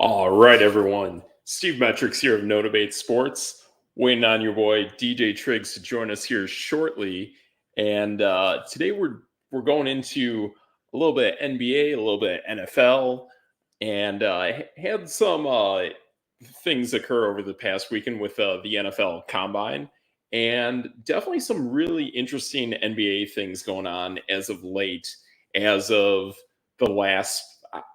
All right, everyone. Steve Metrics here of Db8 Sports. Waiting on your boy DJ Triggs to join us here shortly. And today we're going into a little bit of NBA, a little bit of NFL, and had some things occur over the past weekend with the NFL Combine, and definitely some really interesting NBA things going on as of late. As of the last,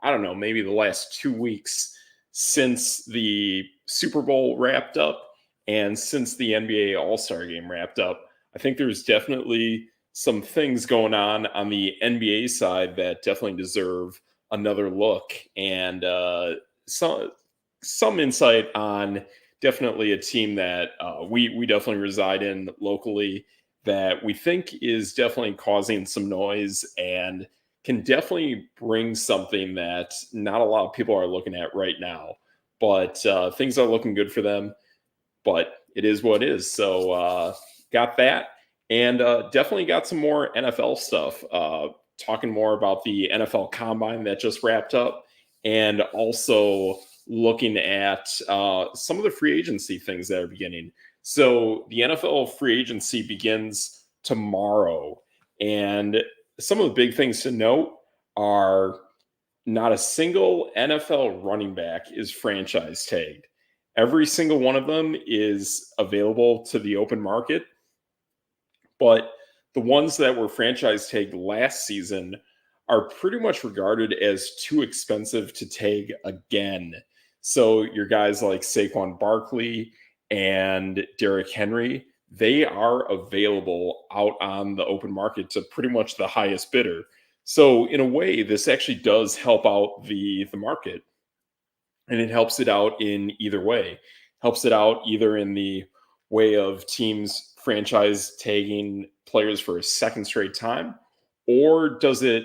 I don't know, maybe the last 2 weeks since the Super Bowl wrapped up and since the NBA All Star game wrapped up. I think there's definitely some things going on the NBA side that definitely deserve another look and some insight on definitely a team that we definitely reside in locally that we think is definitely causing some noise and can definitely bring something that not a lot of people are looking at right now. But things are looking good for them. But it is what it is. So got that, and definitely got some more NFL stuff. Talking more about the NFL Combine that just wrapped up, and also looking at some of the free agency things that are beginning. So the NFL free agency begins tomorrow, and some of the big things to note are not a single NFL running back is franchise tagged. Every single one of them is available to the open market, but the ones that were franchise tagged last season are pretty much regarded as too expensive to tag again. So your guys like Saquon Barkley and Derrick Henry, they are available out on the open market to pretty much the highest bidder. So in a way, this actually does help out the market, and it helps it out in either way. Helps it out either in the way of teams franchise tagging players for a second straight time, or does it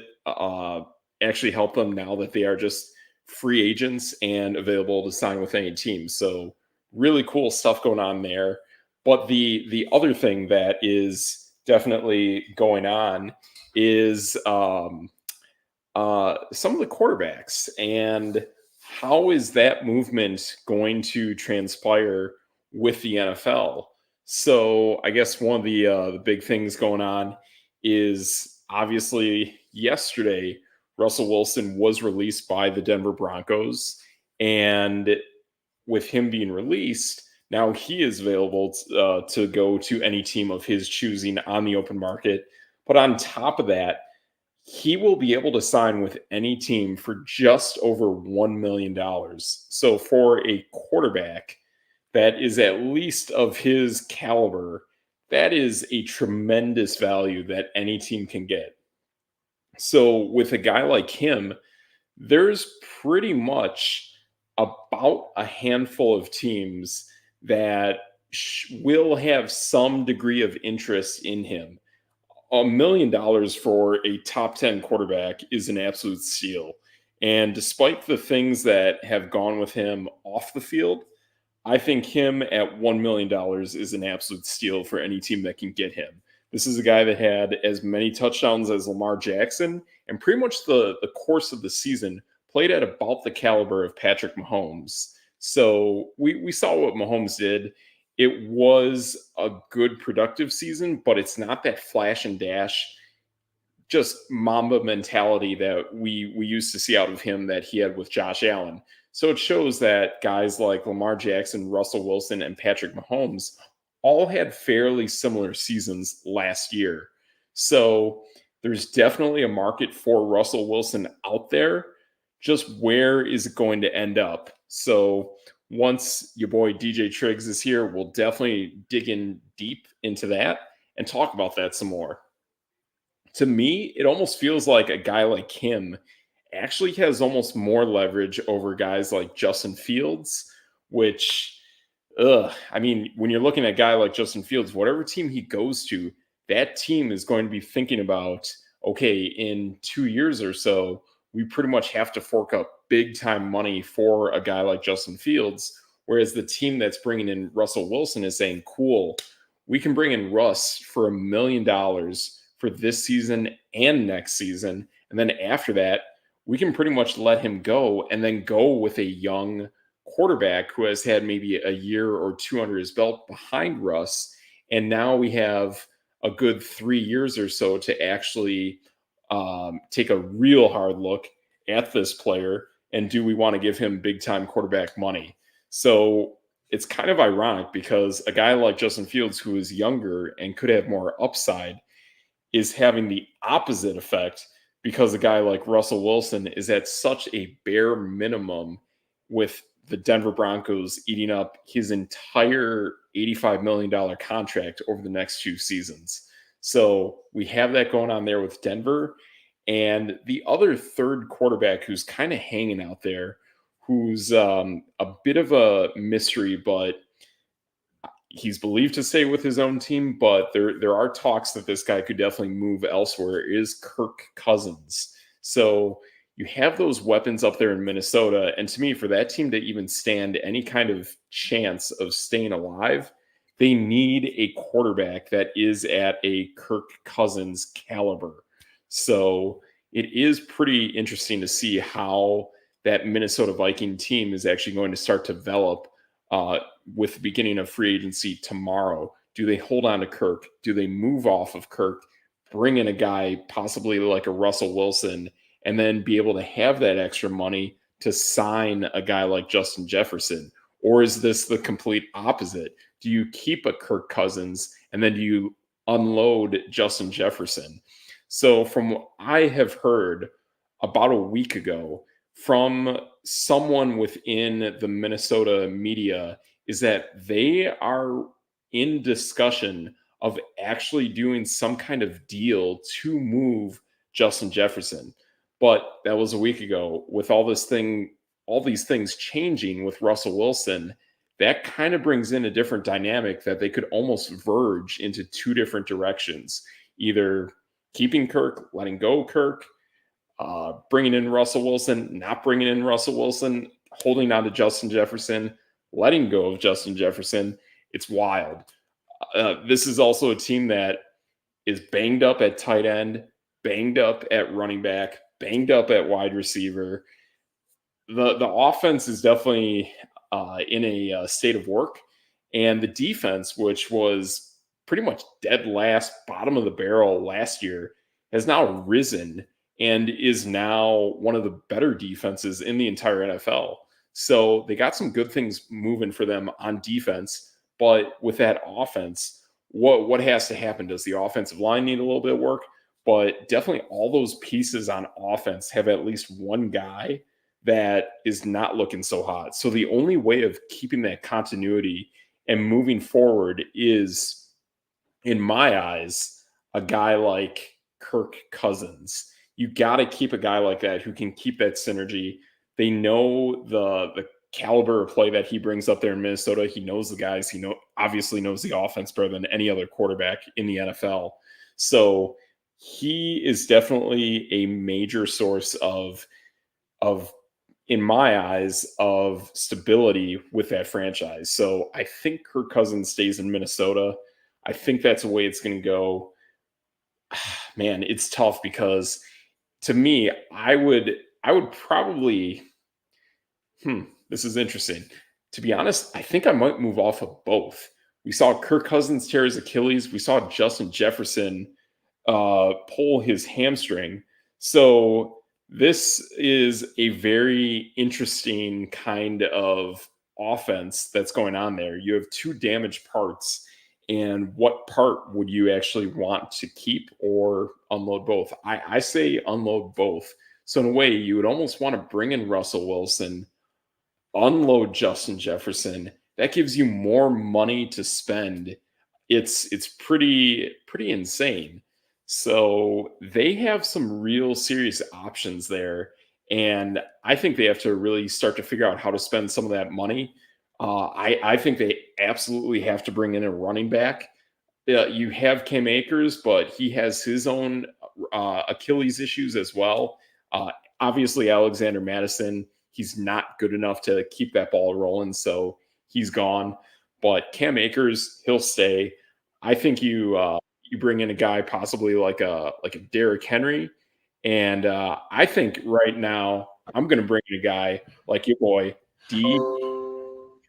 actually help them now that they are just free agents and available to sign with any team? So really cool stuff going on there. But the other thing that is definitely going on is some of the quarterbacks, and how is that movement going to transpire with the NFL? So I guess one of the big things going on is obviously yesterday Russell Wilson was released by the Denver Broncos, and with him being released, now he is available to go to any team of his choosing on the open market. But on top of that, he will be able to sign with any team for just over $1 million. So for a quarterback that is at least of his caliber, that is a tremendous value that any team can get. So with a guy like him, there's pretty much about a handful of teams that will have some degree of interest in him. $1 million for a top 10 quarterback is an absolute steal. And despite the things that have gone with him off the field, I think him at $1 million is an absolute steal for any team that can get him. This is a guy that had as many touchdowns as Lamar Jackson, and pretty much the course of the season played at about the caliber of Patrick Mahomes. So we saw what Mahomes did. It was a good productive season, but it's not that flash and dash, just Mamba mentality that we used to see out of him that he had with Josh Allen. So it shows that guys like Lamar Jackson, Russell Wilson, and Patrick Mahomes all had fairly similar seasons last year. So there's definitely a market for Russell Wilson out there. Just where is it going to end up? So once your boy DJ Triggs is here, we'll definitely dig in deep into that and talk about that some more. To me, it almost feels like a guy like him actually has almost more leverage over guys like Justin Fields, which, I mean, when you're looking at a guy like Justin Fields, whatever team he goes to, that team is going to be thinking about, okay, in 2 years or so, we pretty much have to fork up big time money for a guy like Justin Fields. Whereas the team that's bringing in Russell Wilson is saying, cool, we can bring in Russ for $1 million for this season and next season. And then after that, we can pretty much let him go and then go with a young quarterback who has had maybe a year or two under his belt behind Russ. And now we have a good 3 years or so to actually take a real hard look at this player, and do we want to give him big time quarterback money? So it's kind of ironic because a guy like Justin Fields, who is younger and could have more upside, is having the opposite effect because a guy like Russell Wilson is at such a bare minimum, with the Denver Broncos eating up his entire $85 million contract over the next 2 seasons. So we have that going on there with Denver. And the other third quarterback who's kind of hanging out there, who's a bit of a mystery, but he's believed to stay with his own team, but there are talks that this guy could definitely move elsewhere, is Kirk Cousins. So you have those weapons up there in Minnesota. And to me, for that team to even stand any kind of chance of staying alive, they need a quarterback that is at a Kirk Cousins caliber. So it is pretty interesting to see how that Minnesota Viking team is actually going to start to develop uh, with the beginning of free agency tomorrow. Do they hold on to Kirk? Do they move off of Kirk, bring in a guy possibly like a Russell Wilson, and then be able to have that extra money to sign a guy like Justin Jefferson? Or is this the complete opposite? Do you keep a Kirk Cousins and then do you unload Justin Jefferson? So, from what I have heard about a week ago from someone within the Minnesota media, is that they are in discussion of actually doing some kind of deal to move Justin Jefferson. But that was a week ago. With all these things changing with Russell Wilson, that kind of brings in a different dynamic that they could almost verge into two different directions. Either keeping Kirk, letting go Kirk, bringing in Russell Wilson, not bringing in Russell Wilson, holding on to Justin Jefferson, letting go of Justin Jefferson. It's wild. This is also a team that is banged up at tight end, banged up at running back, banged up at wide receiver. The offense is definitely in a state of work, and the defense, which was pretty much dead last, bottom of the barrel last year, has now risen and is now one of the better defenses in the entire NFL. So they got some good things moving for them on defense, but with that offense, what has to happen? Does the offensive line need a little bit of work? But definitely all those pieces on offense have at least one guy that is not looking so hot. So the only way of keeping that continuity and moving forward is, in my eyes, a guy like Kirk Cousins. You got to keep a guy like that who can keep that synergy. They know the caliber of play that he brings up there in Minnesota. He knows the guys. Obviously knows the offense better than any other quarterback in the NFL. So he is definitely a major source of in my eyes, of stability with that franchise. So I think Kirk Cousins stays in Minnesota. I think that's the way it's going to go. Man, it's tough because to me, I would probably this is interesting. To be honest, I think I might move off of both. We saw Kirk Cousins tear his Achilles. We saw Justin Jefferson pull his hamstring. So this is a very interesting kind of offense that's going on there. You have two damaged parts, and what part would you actually want to keep or unload both? I say unload both. So in a way, you would almost want to bring in Russell Wilson, unload Justin Jefferson. That gives you more money to spend. It's pretty insane. So they have some real serious options there, and I think they have to really start to figure out how to spend some of that money. I think they absolutely have to bring in a running back. You have Cam Akers, but he has his own Achilles issues as well. Uh, Obviously, Alexander Madison, he's not good enough to keep that ball rolling, so he's gone. But Cam Akers, he'll stay. I think you bring in a guy possibly like a Derrick Henry, And I think right now I'm going to bring in a guy like your boy, D.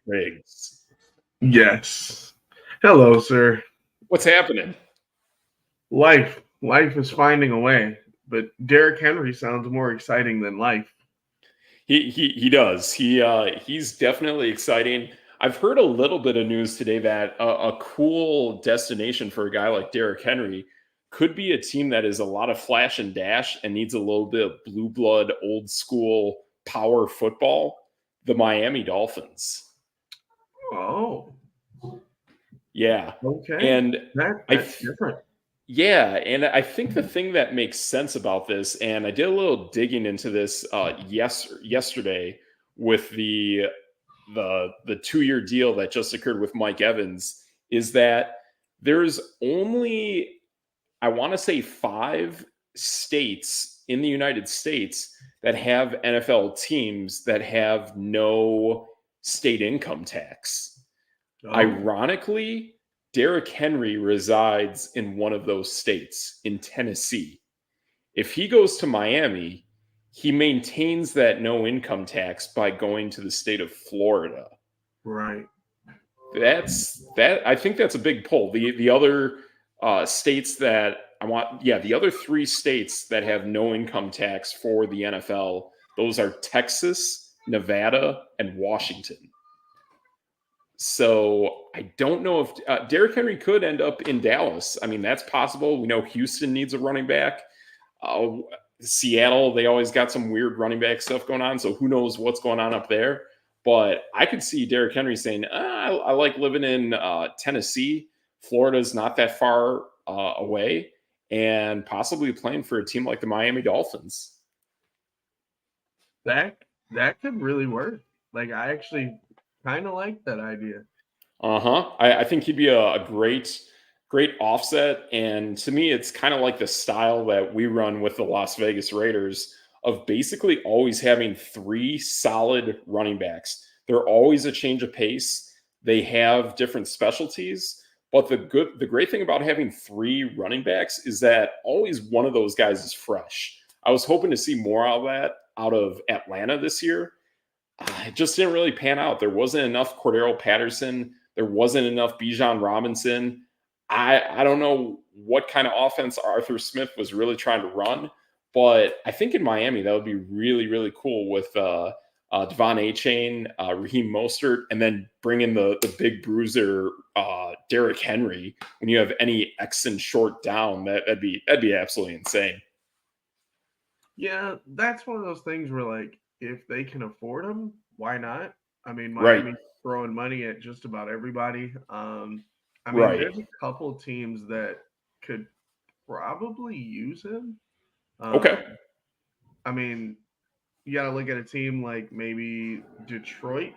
Riggs. Yes. Hello, sir. What's happening? Life is finding a way, but Derrick Henry sounds more exciting than life. He does. He's definitely exciting. I've heard a little bit of news today that a cool destination for a guy like Derrick Henry could be a team that is a lot of flash and dash and needs a little bit of blue blood, old school power football. The Miami Dolphins. Oh, Yeah, okay. and I That's th- different. yeah, and I think the thing that makes sense about this, and I did a little digging into this yesterday with the 2-year deal that just occurred with Mike Evans, is that there's only, I want to say, 5 states in the United States that have NFL teams that have no state income tax. Oh, Ironically, Derrick Henry resides in one of those states, in Tennessee. If he goes to Miami, he maintains that no income tax by going to the state of Florida. right. I think that's a big pull. The other states that I want, yeah, the other 3 states that have no income tax for the NFL, those are Texas, Nevada, and Washington. So I don't know if Derrick Henry could end up in Dallas. I mean, that's possible. We know Houston needs a running back. Uh, Seattle, they always got some weird running back stuff going on. So who knows what's going on up there? But I could see Derrick Henry saying, I like living in Tennessee. Florida's not that far away, and possibly playing for a team like the Miami Dolphins. That that could really work. Like I actually kind of like that idea. Uh-huh. I think he'd be a great offset. And to me, it's kind of like the style that we run with the Las Vegas Raiders of basically always having 3 solid running backs. They're always a change of pace. They have different specialties. But the great thing about having 3 running backs is that always one of those guys is fresh. I was hoping to see more of that out of Atlanta this year. It just didn't really pan out. There wasn't enough Cordero Patterson. There wasn't enough Bijan Robinson. I don't know what kind of offense Arthur Smith was really trying to run, but I think in Miami that would be really, really cool with Devon A-Chain, Raheem Mostert, and then bring in the big bruiser Derrick Henry when you have any X and short down. That'd be absolutely insane. Yeah, that's one of those things where like if they can afford them, why not? I mean, Right, Miami's throwing money at just about everybody. I mean, right. there's a couple teams that could probably use him. Okay, Um, I mean, you got to look at a team like maybe Detroit.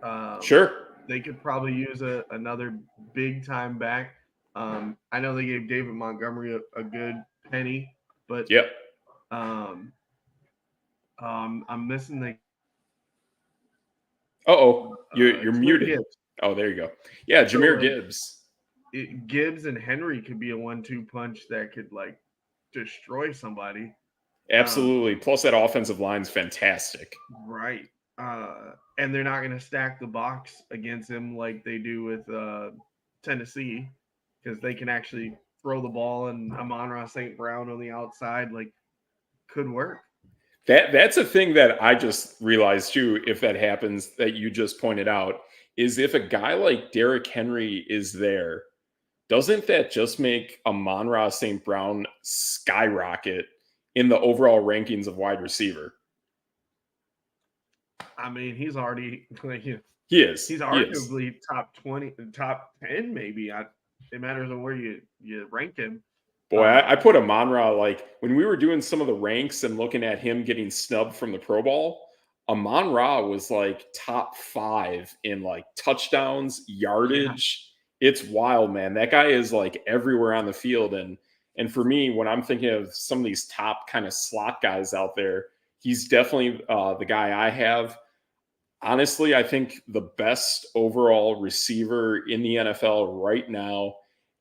Um, sure. they could probably use another big time back. I know they gave David Montgomery a good penny, but Yep. um, I'm missing the Uh-oh, you're Jameer muted. Gibbs. Oh, there you go. Yeah, So Jameer like Gibbs. Gibbs and Henry could be a 1-2 punch that could like destroy somebody. Um, Absolutely. Plus that offensive line's fantastic. right. And they're not going to stack the box against him like they do with Tennessee because they can actually throw the ball and Amon-Ra St. Brown on the outside like could work. That's a thing that I just realized too, if that happens, that you just pointed out, is if a guy like Derrick Henry is there, doesn't that just make Amon-Ra St. Brown skyrocket in the overall rankings of wide receiver? I mean, he's already like, He is. he's He is. arguably top 20, top 10 maybe. It matters on where you rank him. Boy, I Um, put Amon-Ra, like when we were doing some of the ranks and looking at him getting snubbed from the Pro Bowl, Amon-Ra was like top 5 in like touchdowns, yeah, yardage. It's wild, man. That guy is like everywhere on the field. And for me, when I'm thinking of some of these top kind of slot guys out there, he's definitely the guy I have. Honestly, I think the best overall receiver in the NFL right now.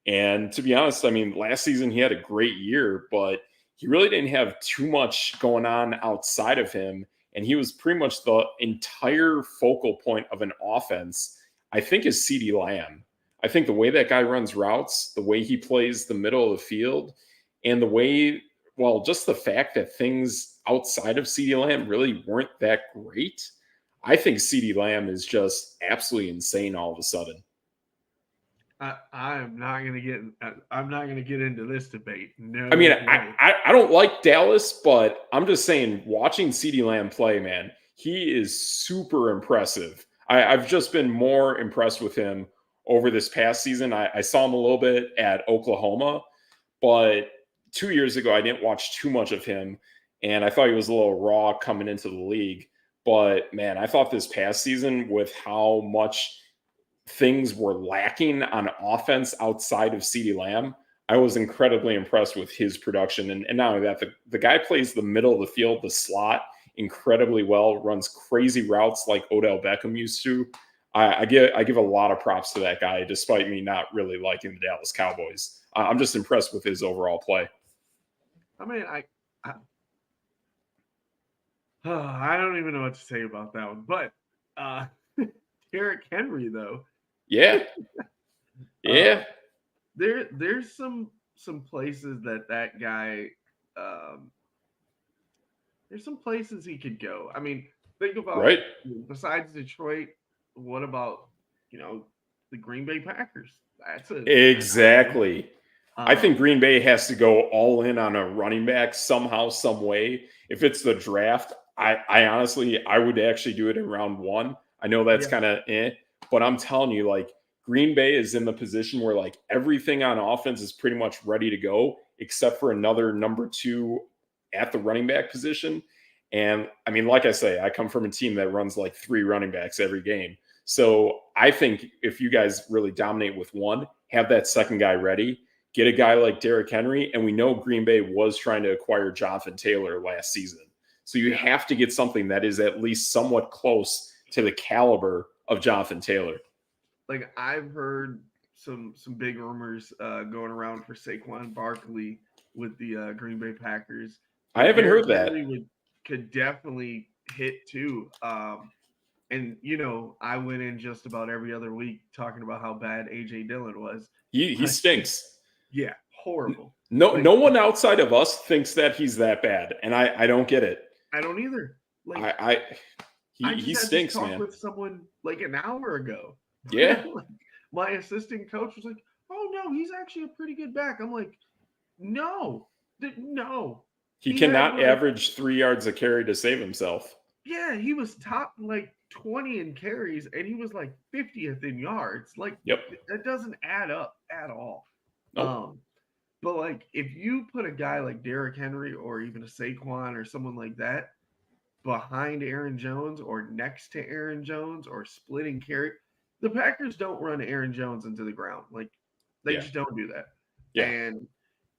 And to be honest, I mean, last season he had a great year, but he really didn't have too much going on outside of him. And he was pretty much the entire focal point of an offense, I think, is CeeDee Lamb. I think the way that guy runs routes, the way he plays the middle of the field, and the way, well, just the fact that things outside of CeeDee Lamb really weren't that great. I think CeeDee Lamb is just absolutely insane all of a sudden. I'm not gonna get. I'm not gonna get into this debate. No I mean, way. I don't like Dallas, but I'm just saying, watching CeeDee Lamb play, man, he is super impressive. I've just been more impressed with him over this past season. I saw him a little bit at Oklahoma, but 2 years ago, I didn't watch too much of him, and I thought he was a little raw coming into the league. But man, I thought this past season, with how much things were lacking on offense outside of CeeDee Lamb, I was incredibly impressed with his production. And not only that, the guy plays the middle of the field, the slot, incredibly well, runs crazy routes like Odell Beckham used to. I give a lot of props to that guy, despite me not really liking the Dallas Cowboys. I'm just impressed with his overall play. I mean, I don't even know what to say about that one. But Derrick Henry, though, Yeah. Yeah. there's some places that guy. There's some places he could go. I mean, think about, Right. besides Detroit, what about, the Green Bay Packers? That's an option. Exactly. I think Green Bay has to go all in on a running back somehow, some way. If it's the draft, I honestly, I would actually do it in round one. I know that's Yeah. kind of but I'm telling you, like, Green Bay is in the position where, like, everything on offense is pretty much ready to go, except for another number two at the running back position. And I mean, like I say, I come from a team that runs like 3 running backs every game. So I think if you guys really dominate with one, have that second guy ready, get a guy like Derrick Henry. And we know Green Bay was trying to acquire Jonathan Taylor last season. So you have to get something that is at least somewhat close to the caliber of Jonathan Taylor. Like, I've heard some big rumors going around for Saquon Barkley with the Green Bay Packers. I But haven't Derrick heard that. Henry could definitely hit too. And I went in just about every other week talking about how bad AJ Dillon was. He stinks. Yeah, horrible. No one outside of us thinks that he's that bad, and I don't get it. I don't either. Like, I just had stinks, this talk man. with someone like an hour ago. Yeah. My assistant coach was like, "Oh no, he's actually a pretty good back." I'm like, "No, no." He cannot average 3 yards a carry to save himself. Yeah, he was top like 20 in carries, and he was like 50th in yards. Like, Yep. that doesn't add up at all. Nope. But like, if you put a guy like Derrick Henry or even a Saquon or someone like that behind Aaron Jones or next to Aaron Jones or splitting carry, the Packers don't run Aaron Jones into the ground. Like, they just don't do that. Yeah. And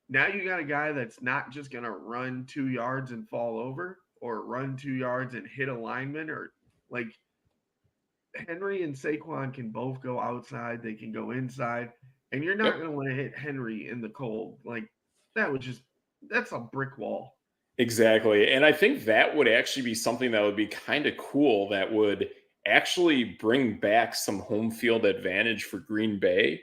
now you got a guy that's not just going to run 2 yards and fall over or run 2 yards and hit a lineman, or like, Henry and Saquon can both go outside. They can go inside, and you're not going to want to hit Henry in the cold. Like, that's a brick wall. Exactly. And I think that would actually be something that would be kind of cool, that would actually bring back some home field advantage for Green Bay,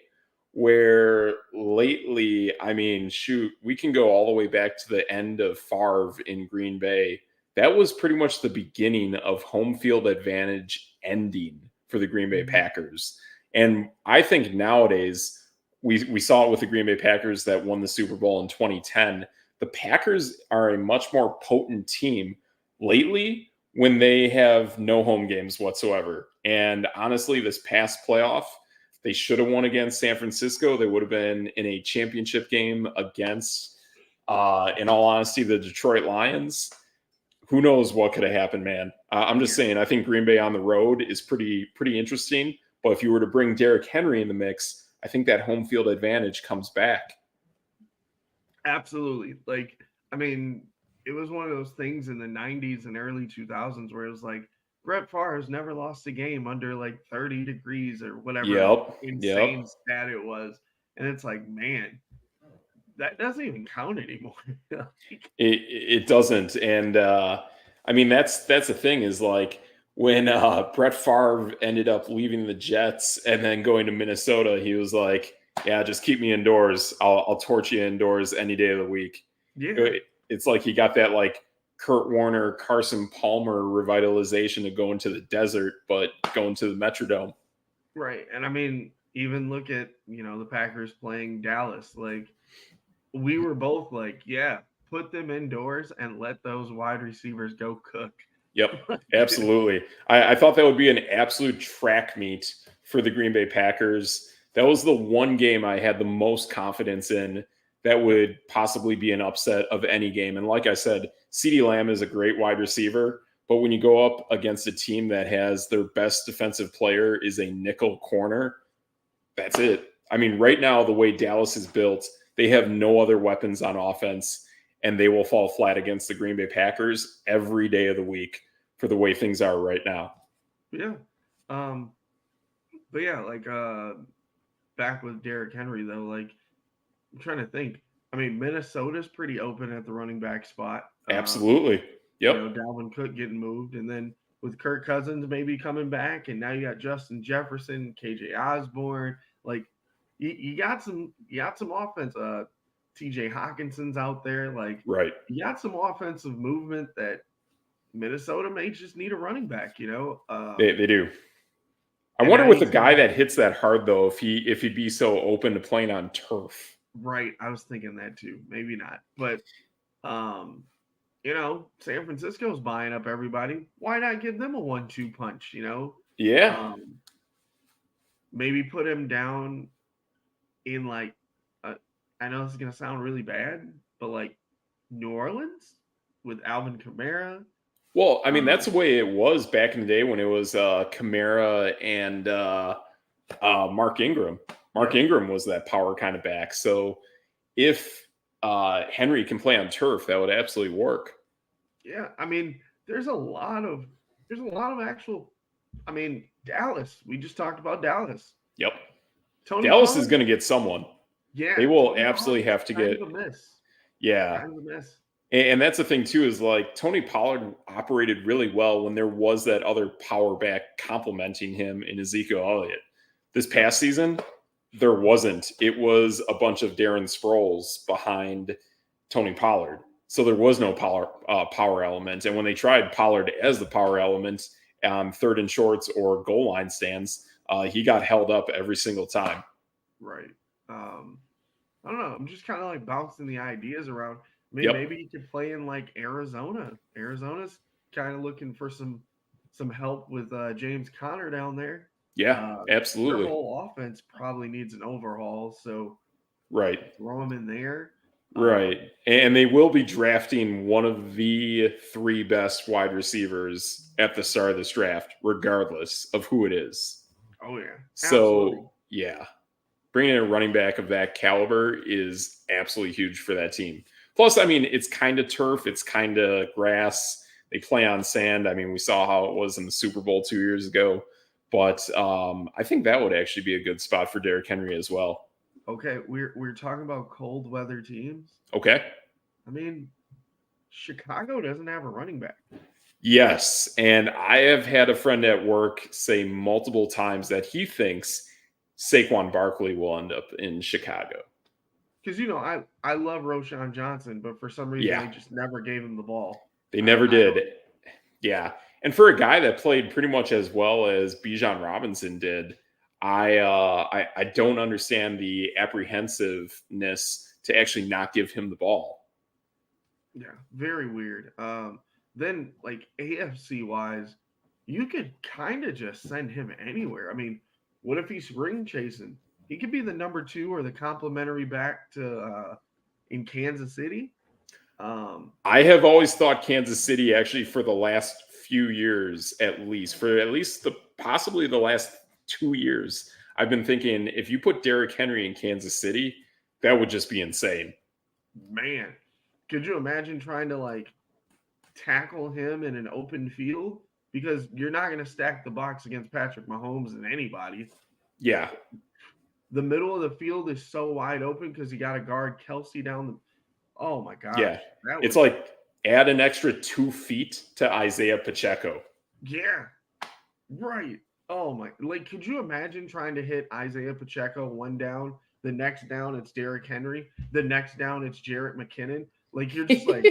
where lately, I mean, shoot, we can go all the way back to the end of Favre in Green Bay. That was pretty much the beginning of home field advantage ending for the Green Bay Packers. And I think nowadays, we saw it with the Green Bay Packers that won the Super Bowl in 2010. The Packers are a much more potent team lately when they have no home games whatsoever. And honestly, this past playoff, they should have won against San Francisco. They would have been in a championship game against, in all honesty, the Detroit Lions. Who knows what could have happened, man. I'm just saying, I think Green Bay on the road is pretty interesting. But if you were to bring Derrick Henry in the mix, I think that home field advantage comes back. Absolutely. Like, I mean, it was one of those things in the 90s and early 2000s where it was like, Brett Favre has never lost a game under like 30 degrees or whatever insane stat it was. And it's like, man, that doesn't even count anymore. It doesn't, and I mean that's the thing is like when Brett Favre ended up leaving the Jets and then going to Minnesota, he was like, "Yeah, just keep me indoors. I'll torch you indoors any day of the week." Yeah, It's like he got that like Kurt Warner, Carson Palmer revitalization to go into the desert, but going to the Metrodome. right. And I mean, even look at the Packers playing Dallas. Like we were both like, yeah, put them indoors and let those wide receivers go cook. Yep, absolutely. I thought that would be an absolute track meet for the Green Bay Packers. That was the one game I had the most confidence in that would possibly be an upset of any game. And like I said, CeeDee Lamb is a great wide receiver, but when you go up against a team that has their best defensive player is a nickel corner, that's it. I mean, right now, the way Dallas is built, they have no other weapons on offense, and they will fall flat against the Green Bay Packers every day of the week for the way things are right now. Yeah. Um, but yeah, like back with Derrick Henry though, like I'm trying to think. I mean, Minnesota's pretty open at the running back spot. Absolutely. Yep. Dalvin Cook getting moved, and then with Kirk Cousins maybe coming back, and now you got Justin Jefferson, KJ Osborne. Like you got some offense. TJ Hawkinson's out there. Like Right. you got some offensive movement that Minnesota may just need a running back. They do. I And wonder with a guy anytime, that hits that hard though, if he'd be so open to playing on turf. right? I was thinking that too. Maybe not, but um, San Francisco's buying up everybody. Why not give them a 1-2 punch? Yeah. Um, maybe put him down in like, I know this is gonna sound really bad, but like New Orleans with Alvin Kamara. Well, I mean, that's Um, the way it was back in the day when it was Kamara and Mark Ingram. Mark yep, Ingram was that power kind of back. So if Henry can play on turf, that would absolutely work. yeah. I mean, there's a lot of actual. I mean, Dallas. We just talked about Dallas. Yep. Tony Dallas is Pollard. going to get someone. Yeah, They will Tony absolutely Pollard's have to kind get, of a miss. yeah. Kind of a miss. And that's the thing, too, is like Tony Pollard operated really well when there was that other power back complementing him in Ezekiel Elliott. This past season, there wasn't. It was a bunch of Darren Sproles behind Tony Pollard. So there was no power element. And when they tried Pollard as the power element on third and shorts or goal line stands, he got held up every single time. Right. I don't know. I'm just kind of like bouncing the ideas around. I mean, Yep. maybe he could play in like Arizona. Arizona's kind of looking for some help with James Conner down there. Yeah, Their absolutely. whole offense probably needs an overhaul, so Right. throw them in there. Right. And they will be drafting one of the three best wide receivers at the start of this draft, regardless of who it is. Oh yeah, absolutely. So, yeah, bringing in a running back of that caliber is absolutely huge for that team. Plus, I mean, it's kind of turf, it's kind of grass. They play on sand. I mean, we saw how it was in the Super Bowl 2 years ago. But I think that would actually be a good spot for Derrick Henry as well. Okay, we're talking about cold weather teams. Okay. I mean, Chicago doesn't have a running back. Yes. And I have had a friend at work say multiple times that he thinks Saquon Barkley will end up in Chicago. Because I love Roshan Johnson, but for some reason Yeah, they just never gave him the ball. they I, never I don't. did. Yeah. And for a guy that played pretty much as well as Bijan Robinson did, I don't understand the apprehensiveness to actually not give him the ball. Yeah, very weird. Then like AFC wise, you could kind of just send him anywhere. I mean, what if he's ring chasing? He could be the number two or the complimentary back to in Kansas City. I have always thought Kansas City actually for the last few years, for at least possibly the last 2 years, I've been thinking if you put Derrick Henry in Kansas City, that would just be insane. Man, could you imagine trying to like tackle him in an open field? Because you're not going to stack the box against Patrick Mahomes and anybody. Yeah. the middle of the field is so wide open because you got to guard Kelsey down the. Oh my Yeah. gosh, that It's was like add an extra 2 feet to Isaiah Pacheco. yeah, right. Oh my, like, could you imagine trying to hit Isaiah Pacheco one down, the next down it's Derrick Henry, the next down it's Jarrett McKinnon? Like, you're just like,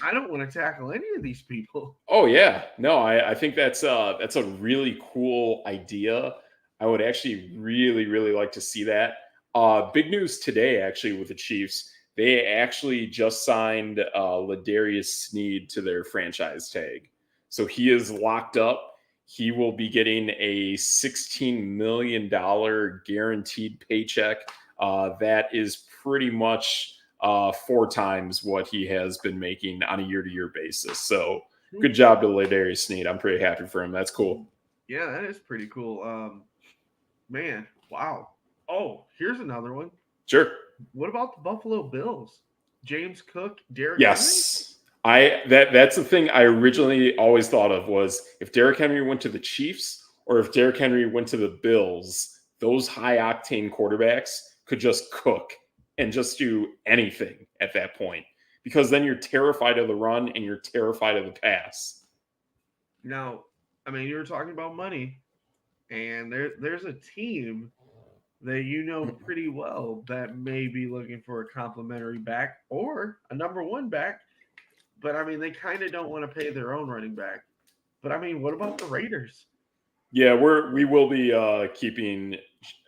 I don't want to tackle any of these people. Oh yeah, no, I think that's a really cool idea. I would actually really like to see that. Big news today, actually, with the Chiefs. They actually just signed Ladarius Sneed to their franchise tag, so he is locked up. He will be getting a $16 million guaranteed paycheck. That is pretty much 4 times what he has been making on a year-to-year basis. So good job to Ladarius Sneed. I'm pretty happy for him. That's cool. Yeah, that is pretty cool. Man, wow. Oh, here's another one. Sure. What about the Buffalo Bills? James Cook, Derrick Henry? Yes. That's the thing I originally always thought of was if Derrick Henry went to the Chiefs or if Derrick Henry went to the Bills, those high octane quarterbacks could just cook and just do anything at that point. Because then you're terrified of the run and you're terrified of the pass. Now, I mean, you were talking about money, and there's a team that you know pretty well that may be looking for a complimentary back or a number one back. But I mean, they kind of don't want to pay their own running back. But I mean, what about the Raiders? Yeah, we will be keeping.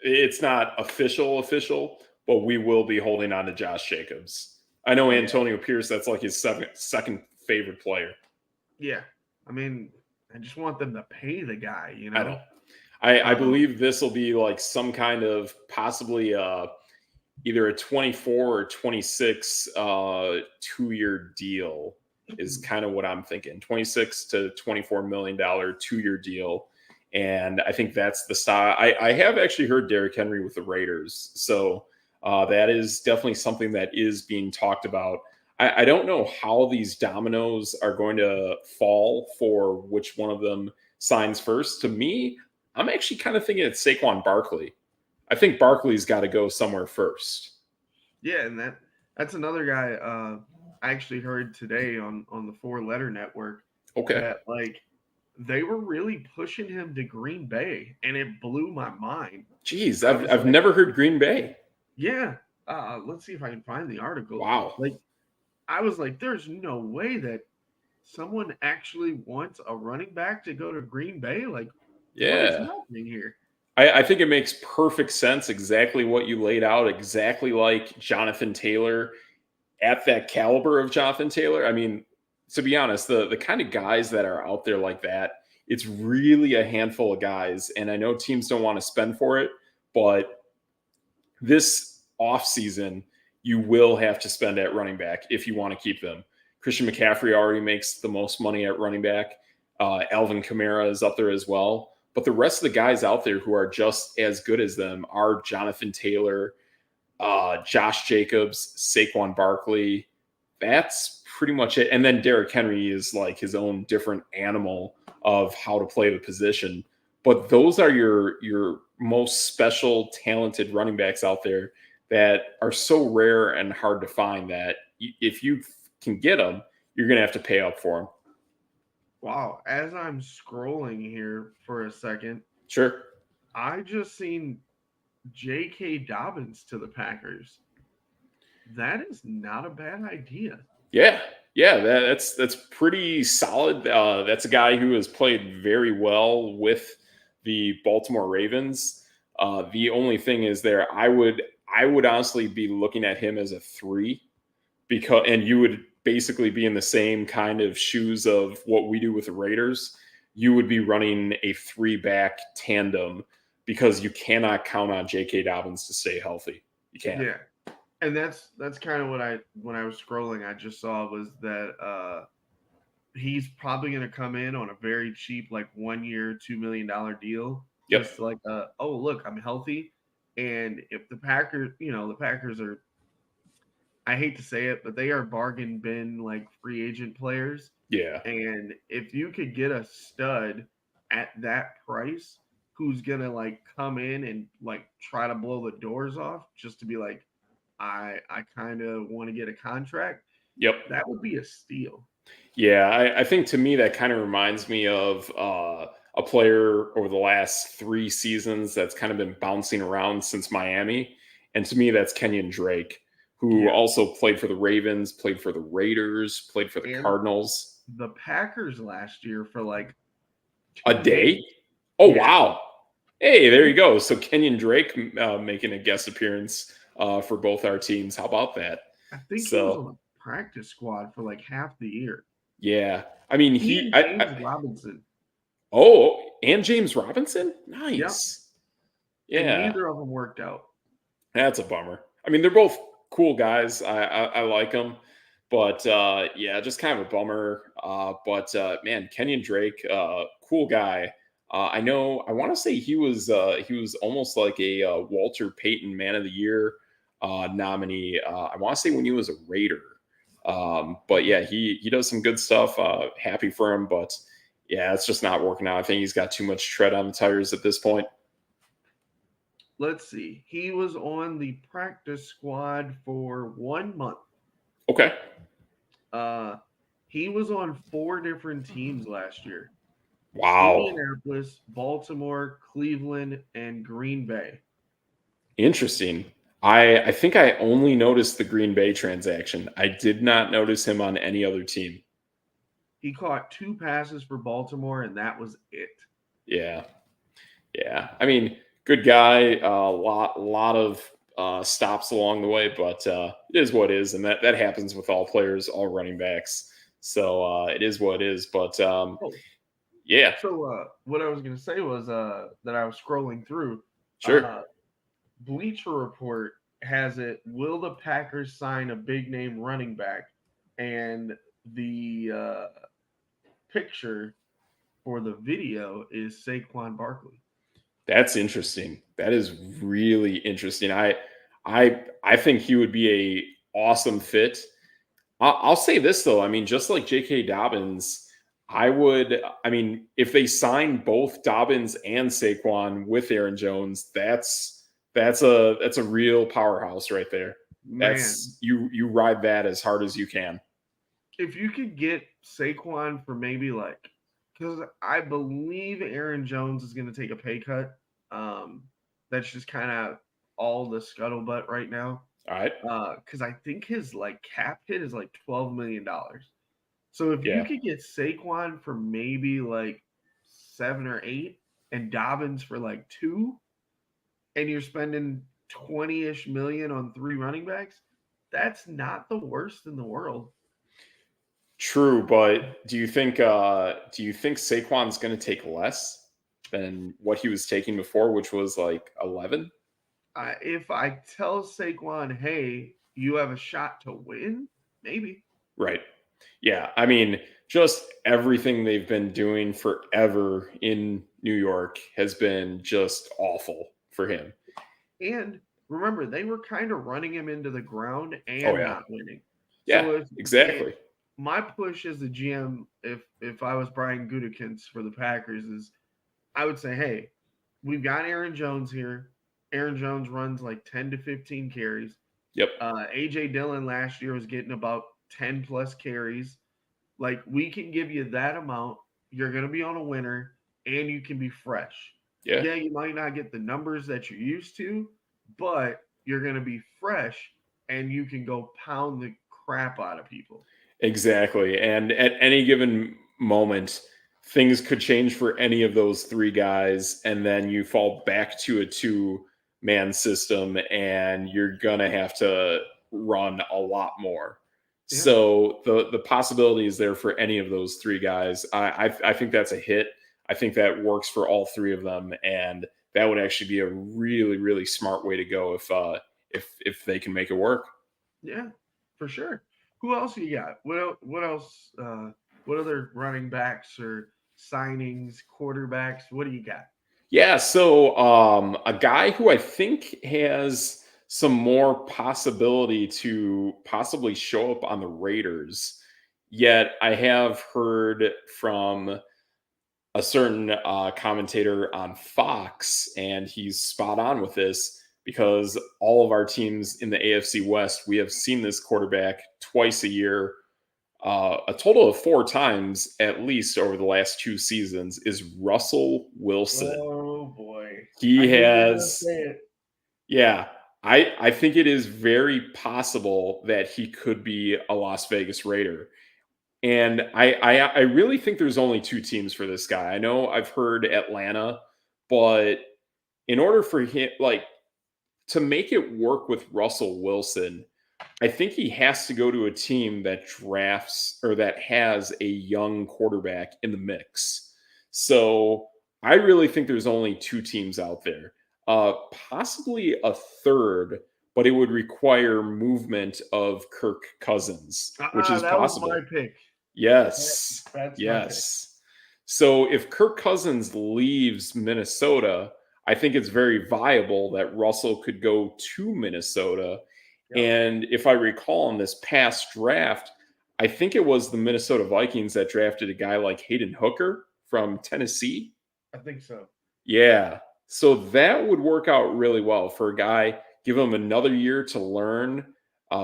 It's not official, but we will be holding on to Josh Jacobs. I know Yeah, Antonio Pierce. That's like his second favorite player. yeah. I mean, I just want them to pay the guy, you I know. know? I Um, believe this will be like some kind of possibly either a 24 or 26 2-year deal is kind of what I'm thinking. 26 to $24 million 2-year deal. And I think that's the style. I have actually heard Derrick Henry with the Raiders. So that is definitely something that is being talked about. I don't know how these dominoes are going to fall for which one of them signs first. To me, I'm actually kind of thinking it's Saquon Barkley. I think Barkley's got to go somewhere first. yeah, and that's another guy I actually heard today on the Four Letter Network Okay. that like they were really pushing him to Green Bay, and it blew my mind. Jeez, I I've was I've like, never heard Green Bay. yeah, let's see if I can find the article. Wow. Like, I was like, there's no way that someone actually wants a running back to go to Green Bay. Like, what is Yeah. happening here? I think it makes perfect sense. Exactly what you laid out. Exactly like Jonathan Taylor at that caliber of Jonathan Taylor. I mean, to be honest, the kind of guys that are out there like that, it's really a handful of guys. And I know teams don't want to spend for it, but this offseason, you will have to spend at running back if you want to keep them. Christian McCaffrey already makes the most money at running back. Alvin Kamara is up there as well. But the rest of the guys out there who are just as good as them are Jonathan Taylor, Josh Jacobs, Saquon Barkley. That's pretty much it. And then Derrick Henry is like his own different animal of how to play the position. But those are your most special, talented running backs out there that are so rare and hard to find that if you can get them, you're going to have to pay up for them. Wow. As I'm scrolling here for a second, Sure. I just seen J.K. Dobbins to the Packers. That is not a bad idea. Yeah, yeah, that's pretty solid. That's a guy who has played very well with the Baltimore Ravens. The only thing is there, I would honestly be looking at him as a 3 because, and you would basically be in the same kind of shoes of what we do with the Raiders. You would be running a 3-back tandem because you cannot count on J.K. Dobbins to stay healthy. You can't. Yeah. And that's kind of what I when I was scrolling, I just saw was that he's probably going to come in on a very cheap, like 1 year, $2 million deal. Yep. Just like, oh, look, I'm healthy. And if the Packers, the Packers are, I hate to say it, but they are bargain bin like free agent players. Yeah. And if you could get a stud at that price, who's gonna like come in and like try to blow the doors off just to be like, I kind of want to get a contract, Yep. that would be a steal. Yeah, I think to me that kind of reminds me of a player over the last 3 seasons that's kind of been bouncing around since Miami. And to me, that's Kenyon Drake, who Yeah. also played for the Ravens, played for the Raiders, played for the And Cardinals. the Packers last year for like A 2 days. day? Oh, Yeah. wow. Hey, there you go. So Kenyon Drake making a guest appearance for both our teams. How about that? I think he was So, on the practice squad for like half the year. yeah. I mean, He he. and James Robinson. Oh, and James Robinson? Yep. Nice. And Yeah, neither of them worked out. that's a bummer. I mean, they're both cool guys. I like them, but yeah, just kind of a bummer. But man, Kenyon Drake, cool guy. I know. I want to say he was almost like a Walter Payton Man of the Year nominee. I want to say when he was a Raider. But yeah, he does some good stuff. Happy for him, but yeah, it's just not working out. I think he's got too much tread on the tires at this point. Let's see. He was on the practice squad for 1 month. Okay. Uh, he was on 4 different teams last year: Wow. Indianapolis, Baltimore, Cleveland, and Green Bay. Interesting. I think I only noticed the Green Bay transaction. I did not notice him on any other team. He caught 2 passes for Baltimore, and that was it. Yeah. Yeah. I mean, good guy. A lot of stops along the way, but it is what it is, and that happens with all players, all running backs. So it is what it is. But Oh, yeah, so what I was going to say was that I was scrolling through. sure. Uh, Bleacher Report has it. Will the Packers sign a big name running back? And the picture for the video is Saquon Barkley. That's interesting. That is really interesting. I think he would be a awesome fit. I'll say this though. I mean, just like J.K. Dobbins, I would. I mean, if they sign both Dobbins and Saquon with Aaron Jones, that's a real powerhouse right there. Man, That's you ride that as hard as you can. if you could get Saquon for maybe like, because I believe Aaron Jones is going to take a pay cut. Um, that's just kind of all the scuttlebutt right now. All right. Because I think his like cap hit is like $12 million. So if you Yeah. could get Saquon for maybe like 7 or 8, and Dobbins for like 2, and you're spending 20-ish million on 3 running backs, that's not the worst in the world. True, but do you think Saquon's going to take less than what he was taking before, which was like 11? If I tell Saquon, hey, you have a shot to win, maybe. Right. Yeah. I mean, just everything they've been doing forever in New York has been just awful for him. And remember, they were kind of running him into the ground Oh and yeah. not winning. Yeah, So if exactly. my push as the GM, if I was Brian Gutekunst for the Packers, is I would say, hey, we've got Aaron Jones here. Aaron Jones runs like 10 to 15 carries. Yep. AJ Dillon last year was getting about 10 plus carries. Like, we can give you that amount. You're going to be on a winner, and you can be fresh. Yeah. Yeah, you might not get the numbers that you're used to, but you're going to be fresh, and you can go pound the crap out of people. Exactly. And at any given moment, things could change for any of those three guys. And then you fall back to a two-man system and you're going to have to run a lot more. Yeah. So the possibility is there for any of those three guys. I think that's a hit. I think that works for all three of them. And that would actually be a really, really smart way to go if they can make it work. Yeah, for sure. Who else you got? What else? What other running backs or signings, quarterbacks? What do you got? Yeah, so a guy who I think has some more possibility to possibly show up on the Raiders. Yet I have heard from a certain commentator on Fox, and he's spot on with this because all of our teams in the AFC West, we have seen this quarterback twice a year, a total of 4 times at least over the last 2 seasons, is Russell Wilson. Oh boy, I He knew you were gonna has, say it. yeah, I think it is very possible that he could be a Las Vegas Raider. And I really think there's only 2 teams for this guy. I know I've heard Atlanta, but in order for him, like, to make it work with Russell Wilson, I think he has to go to a team that drafts or that has a young quarterback in the mix. So I really think there's only 2 teams out there, possibly a third, but it would require movement of Kirk Cousins, which is That was my possible. pick. Yes. That's my pick. Yes. So if Kirk Cousins leaves Minnesota, I think it's very viable that Russell could go to Minnesota. Yep, And if I recall in this past draft, I think it was the Minnesota Vikings that drafted a guy like Hayden Hooker from Tennessee. I think so. Yeah. So that would work out really well for a guy, give him another year to learn,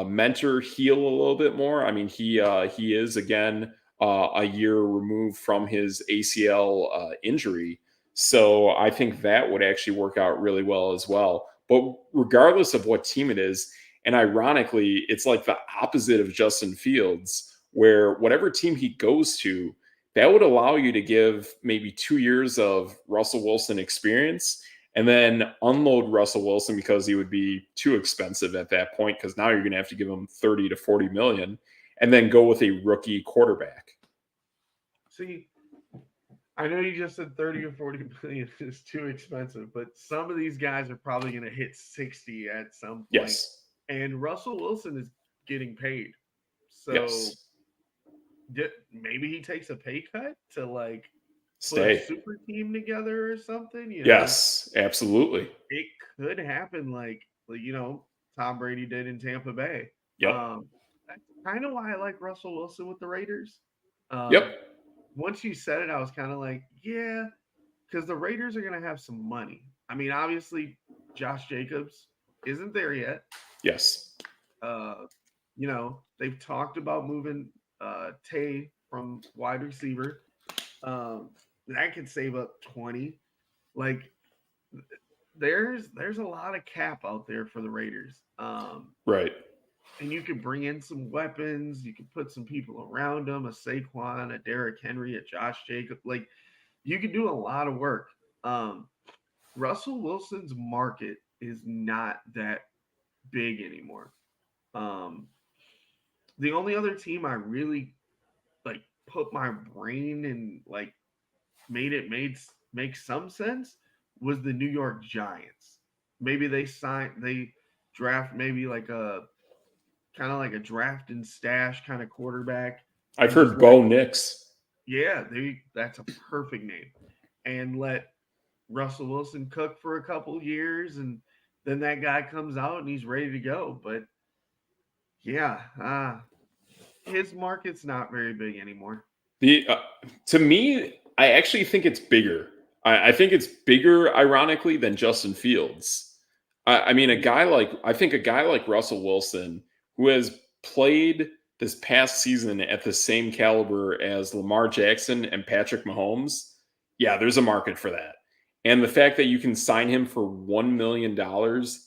mentor, heal a little bit more. I mean, he is again a year removed from his ACL injury. So I think that would actually work out really well as well. But regardless of what team it is, and ironically, it's like the opposite of Justin Fields, where whatever team he goes to, that would allow you to give maybe 2 years of Russell Wilson experience and then unload Russell Wilson because he would be too expensive at that point because now you're going to have to give him 30 to 40 million and then go with a rookie quarterback. See, I know you just said 30 or 40 million is too expensive, but some of these guys are probably going to hit 60 at some point. Yes. And Russell Wilson is getting paid. So Yes. maybe he takes a pay cut to like put a Stay. super team together or something, Yes, absolutely. it could happen like Tom Brady did in Tampa Bay. Yep. That's kind of why I like Russell Wilson with the Raiders. Yep. Um, Once you said it, I was kind of like, yeah, because the Raiders are going to have some money. I mean, obviously, Josh Jacobs isn't there yet. Yes. Uh, they've talked about moving Tay from wide receiver. That could save up 20. Like, there's a lot of cap out there for the Raiders. Right. And you could bring in some weapons. You could put some people around them, a Saquon, a Derrick Henry, a Josh Jacob. Like, you could do a lot of work. Um, Russell Wilson's market is not that big anymore. Um, the only other team I really like put my brain and like make some sense was the New York Giants. Maybe they draft maybe like a kind of like a draft and stash kind of quarterback I've and just heard let Bo Nix. that's a perfect name and let Russell Wilson cook for a couple years and then that guy comes out and he's ready to go. But yeah, his market's not very big anymore. The To me, I actually think it's bigger. I think it's bigger, ironically, than Justin Fields. I mean, I think a guy like Russell Wilson, who has played this past season at the same caliber as Lamar Jackson and Patrick Mahomes, yeah, there's a market for that. And the fact that you can sign him for $1 million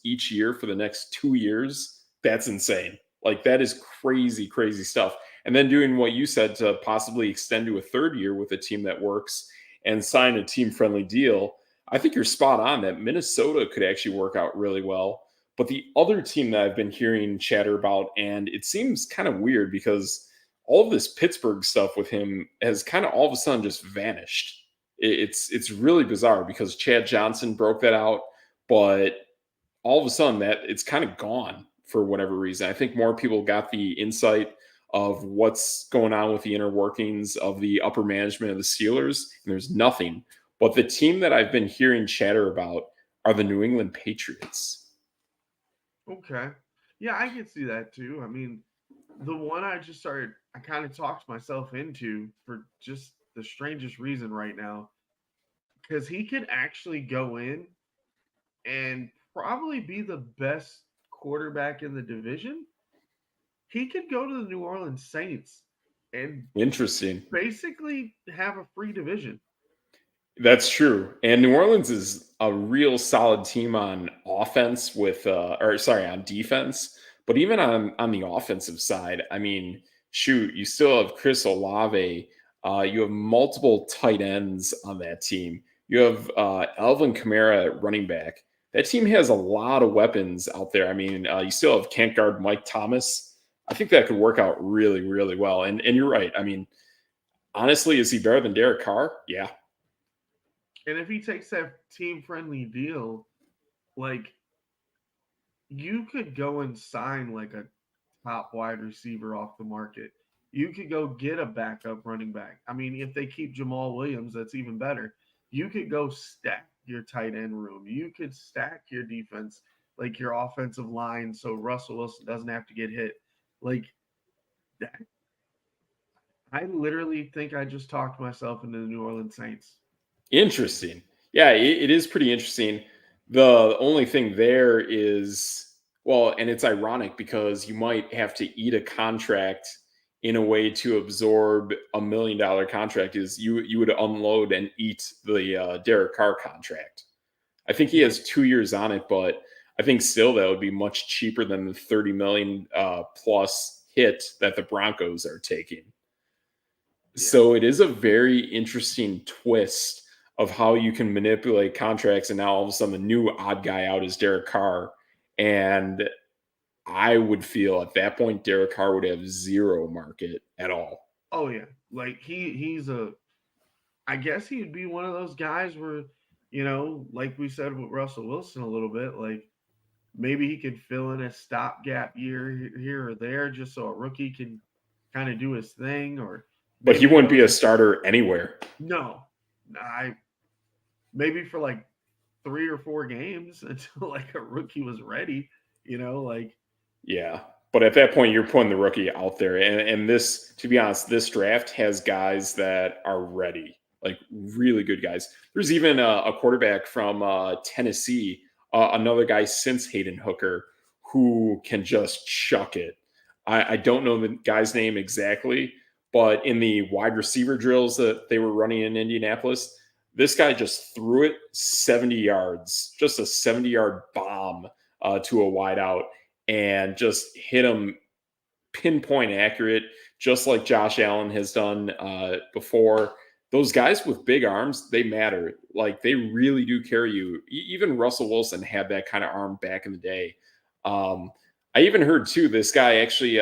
each year for the next 2 years, that's insane. Like, that is crazy, crazy stuff. And then doing what you said to possibly extend to a third year with a team that works and sign a team friendly deal. I think you're spot on that Minnesota could actually work out really well. But the other team that I've been hearing chatter about, and it seems kind of weird because all of this Pittsburgh stuff with him has kind of all of a sudden just vanished. It's really bizarre because Chad Johnson broke that out, but all of a sudden that it's kind of gone for whatever reason. I think more people got the insight of what's going on with the inner workings of the upper management of the Steelers, and there's nothing. But the team that I've been hearing chatter about are the New England Patriots. Okay. Yeah, I can see that too. I mean, the one I kind of talked myself into for just the strangest reason right now because he could actually go in and probably be the best quarterback in the division. He could go to the New Orleans Saints and Interesting. basically have a free division. That's true. And New Orleans is a real solid team on offense on defense, but even on the offensive side, I mean, shoot, you still have Chris Olave. You have multiple tight ends on that team. You have Alvin Kamara at running back. That team has a lot of weapons out there. I mean, you still have can't guard Mike Thomas. I think that could work out really, really well. And you're right. I mean, honestly, is he better than Derek Carr? Yeah. And if he takes that team friendly deal, like you could go and sign like a top wide receiver off the market. You could go get a backup running back. I mean, if they keep Jamal Williams, that's even better. You could go stack your tight end room. You could stack your defense, like your offensive line, so Russell Wilson doesn't have to get hit. Like that. I literally think I just talked myself into the New Orleans Saints. Interesting. Yeah, it is pretty interesting. The only thing there is, well, and it's ironic because you might have to eat a contract in a way to absorb $1 million contract. Is you would unload and eat the Derek Carr contract. I think he has 2 years on it, but I think still that would be much cheaper than the 30 million plus hit that the Broncos are taking. Yeah. So it is a very interesting twist of how you can manipulate contracts, and now all of a sudden the new odd guy out is Derek Carr. And I would feel at that point Derek Carr would have zero market at all. Oh yeah. Like he's a I guess he'd be one of those guys where, like we said with Russell Wilson a little bit, like maybe he could fill in a stopgap year here or there just so a rookie can kind of do his thing, or But he maybe he wouldn't be goes a starter anywhere. no, I maybe for like 3 or 4 games until like a rookie was ready, like Yeah. But at that point, you're putting the rookie out there. And this, to be honest, this draft has guys that are ready, like really good guys. There's even a quarterback from Tennessee, another guy since Hayden Hooker, who can just chuck it. I don't know the guy's name exactly, but in the wide receiver drills that they were running in Indianapolis, this guy just threw it 70 yards, just a 70-yard bomb to a wideout and just hit him pinpoint accurate, just like Josh Allen has done before. Those guys with big arms, they matter. Like they really do carry you. Even Russell Wilson had that kind of arm back in the day. Um, I even heard too, this guy actually,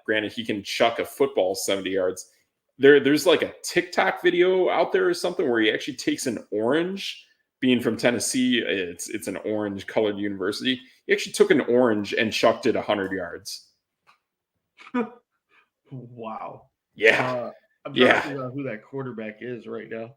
granted, he can chuck a football 70 yards. There's like a TikTok video out there or something where he actually takes an orange. Being from Tennessee, it's an orange colored university. He actually took an orange and chucked it 100 yards. wow. Yeah, I'm trying to yeah, figure out who that quarterback is right now.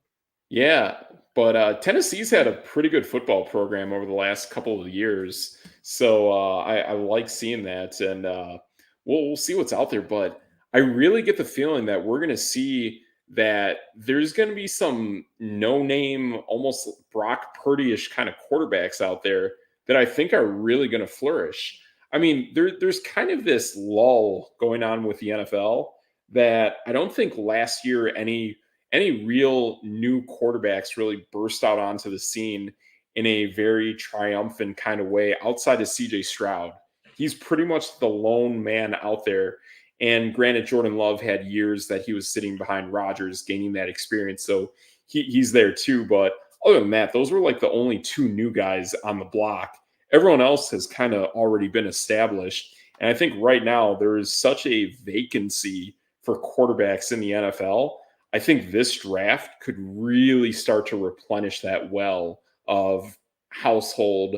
yeah. But Tennessee's had a pretty good football program over the last couple of years, so I like seeing that, and we'll see what's out there. But I really get the feeling that we're going to see that there's going to be some no-name, almost Brock Purdy-ish kind of quarterbacks out there that I think are really going to flourish. I mean, there's kind of this lull going on with the NFL that I don't think last year any real new quarterbacks really burst out onto the scene in a very triumphant kind of way outside of CJ Stroud. He's pretty much the lone man out there. And granted, Jordan Love had years that he was sitting behind Rodgers, gaining that experience. So he's there too. But other than that, those were like the only two new guys on the block. Everyone else has kind of already been established. And I think right now there is such a vacancy for quarterbacks in the NFL. I think this draft could really start to replenish that well of household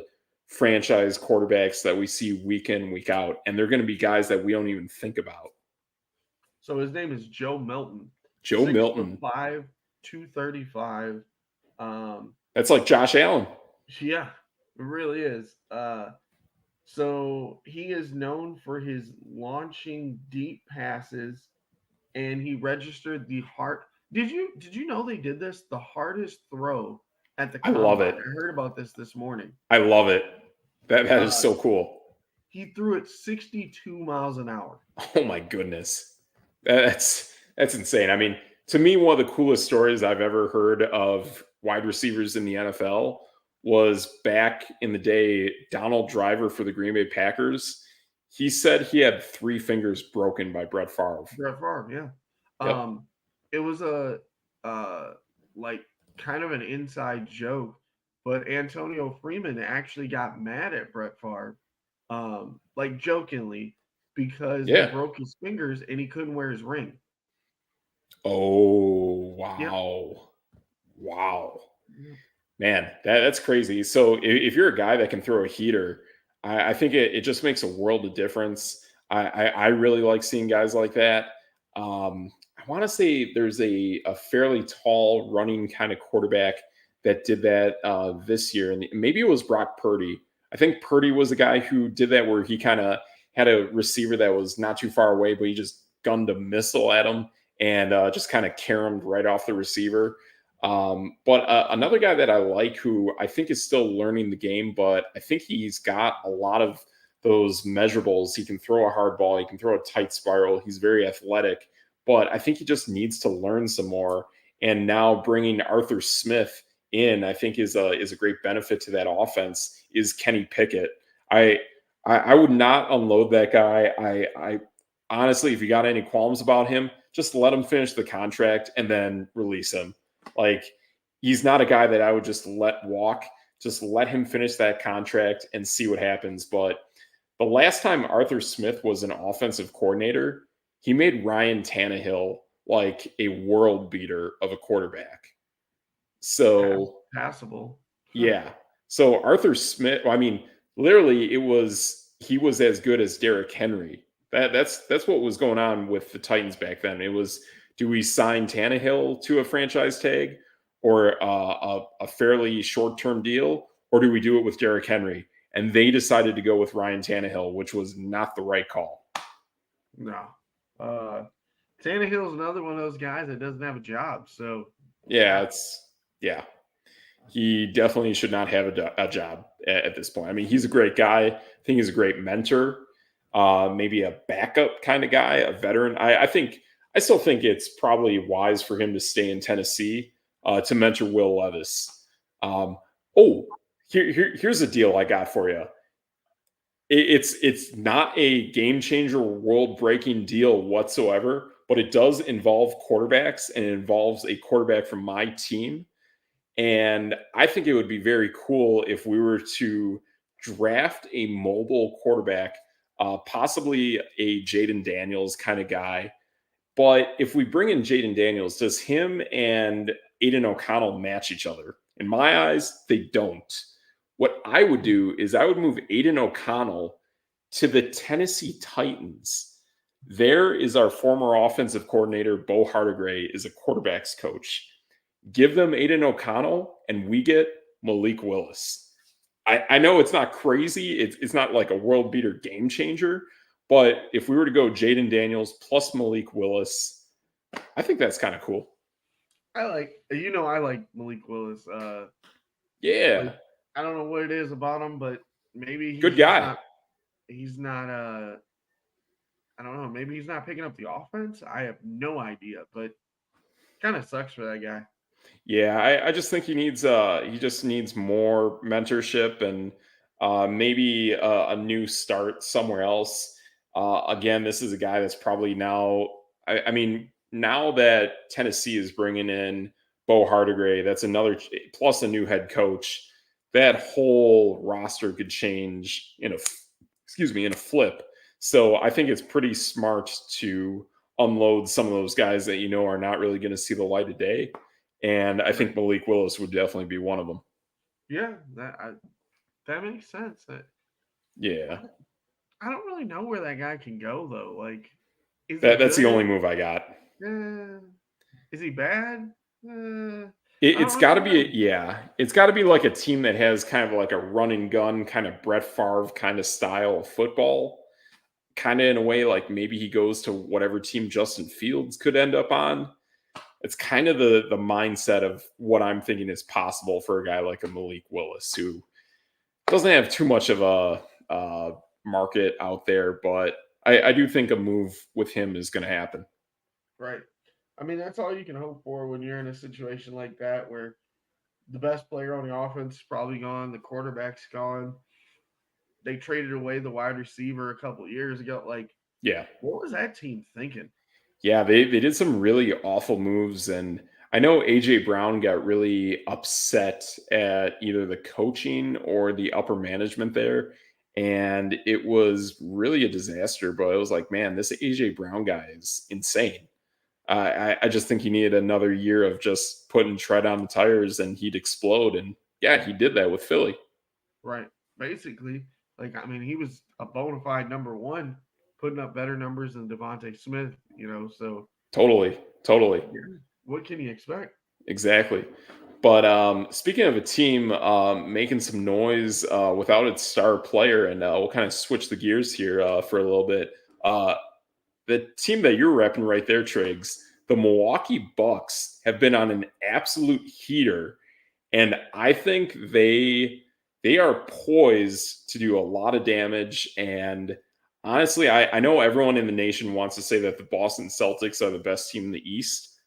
franchise quarterbacks that we see week in, week out. And they're going to be guys that we don't even think about. So his name is Joe Milton. Joe Milton. 6'5", 235. That's like Josh Allen. Yeah, it really is. So he is known for his launching deep passes, and he registered the heart. Did you know they did this? The hardest throw at the I love combine. it. I heard about this morning. I love it. That is Uh, so cool. he threw it 62 miles an hour. Oh my goodness. That's insane. I mean, to me, one of the coolest stories I've ever heard of wide receivers in the NFL was back in the day, Donald Driver for the Green Bay Packers. He said he had 3 fingers broken by Brett Favre. Brett Favre, yeah. Yep. It was a like kind of an inside joke, but Antonio Freeman actually got mad at Brett Favre, like jokingly, because he Yeah. broke his fingers and he couldn't wear his ring. Oh, Yep. wow. Wow. Yep. Man, that's crazy. So if you're a guy that can throw a heater, I think it just makes a world of difference. I really like seeing guys like that. I want to say there's a fairly tall running kind of quarterback that did that this year, and maybe it was Brock Purdy. I think Purdy was the guy who did that, where he kind of had a receiver that was not too far away, but he just gunned a missile at him and just kind of caromed right off the receiver. But another guy that I like, who I think is still learning the game, but I think he's got a lot of those measurables. He can throw a hard ball, he can throw a tight spiral, he's very athletic, but I think he just needs to learn some more. And now bringing Arthur Smith in, I think is a great benefit to that offense. Is Kenny Pickett? I I would not unload that guy. I honestly, if you got any qualms about him, just let him finish the contract and then release him. Like, he's not a guy that I would just let walk. Just let him finish that contract and see what happens. But the last time Arthur Smith was an offensive coordinator, he made Ryan Tannehill like a world beater of a quarterback. So Passable. yeah. So Arthur Smith, well, I mean, literally he was as good as Derrick Henry. That's what was going on with the Titans back then. It was, do we sign Tannehill to a franchise tag or a fairly short term deal, or do we do it with Derrick Henry? And they decided to go with Ryan Tannehill, which was not the right call. No. Uh, Tannehill's another one of those guys that doesn't have a job. So Yeah, yeah. He definitely should not have a job at this point. I mean, he's a great guy. I think he's a great mentor, maybe a backup kind of guy, a veteran. I still think it's probably wise for him to stay in Tennessee to mentor Will Levis. Oh, here's a deal I got for you. It's not a game changer, world breaking deal whatsoever, but it does involve quarterbacks, and it involves a quarterback from my team. And I think it would be very cool if we were to draft a mobile quarterback, possibly a Jaden Daniels kind of guy. But if we bring in Jaden Daniels, does him and Aiden O'Connell match each other? In my eyes, they don't. What I would do is I would move Aiden O'Connell to the Tennessee Titans. There is our former offensive coordinator, Bo Hardegray, is a quarterbacks coach. Give them Aiden O'Connell, and we get Malik Willis. I know it's not crazy. It's not like a world beater game changer. But if we were to go Jaden Daniels plus Malik Willis, I think that's kind of cool. I like Malik Willis. Yeah. Like, I don't know what it is about him, but maybe Good guy. he's not I don't know, maybe he's not picking up the offense. I have no idea, but kind of sucks for that guy. Yeah, I just think he just needs more mentorship and maybe a new start somewhere else. Again, this is a guy that's probably now. I mean, now that Tennessee is bringing in Bo Hardegray, that's another plus a new head coach. That whole roster could change in a flip. So I think it's pretty smart to unload some of those guys that are not really going to see the light of day. And I think Right. Malik Willis would definitely be one of them. Yeah, that makes sense. Yeah. I don't really know where that guy can go though. Like, is he That's the only good? move I got. Eh, is he bad? I It's don't got really to be, know. yeah. It's got to be like a team that has kind of like a run and gun kind of Brett Favre kind of style of football. Kind of in a way like maybe he goes to whatever team Justin Fields could end up on. It's kind of the mindset of what I'm thinking is possible for a guy like a Malik Willis, who doesn't have too much of a market out there, but I do think a move with him is going to happen. Right. I mean, that's all you can hope for when you're in a situation like that where the best player on the offense is probably gone, the quarterback's gone. They traded away the wide receiver a couple years ago. Like, Yeah. what was that team thinking? Yeah, they did some really awful moves, and I know AJ Brown got really upset at either the coaching or the upper management there, and it was really a disaster. But it was like, man, this AJ Brown guy is insane. I just think he needed another year of just putting tread on the tires, and he'd explode. And yeah, he did that with Philly. Right. Basically, like, I mean, he was a bona fide number one, putting up better numbers than Devontae Smith, so Totally, totally. yeah, what can you expect? Exactly. But speaking of a team making some noise without its star player, and we'll kind of switch the gears here for a little bit. Uh, the team that you're repping right there, Triggs, the Milwaukee Bucks have been on an absolute heater, and I think they are poised to do a lot of damage. And honestly, I know everyone in the nation wants to say that the Boston Celtics are the best team in the East.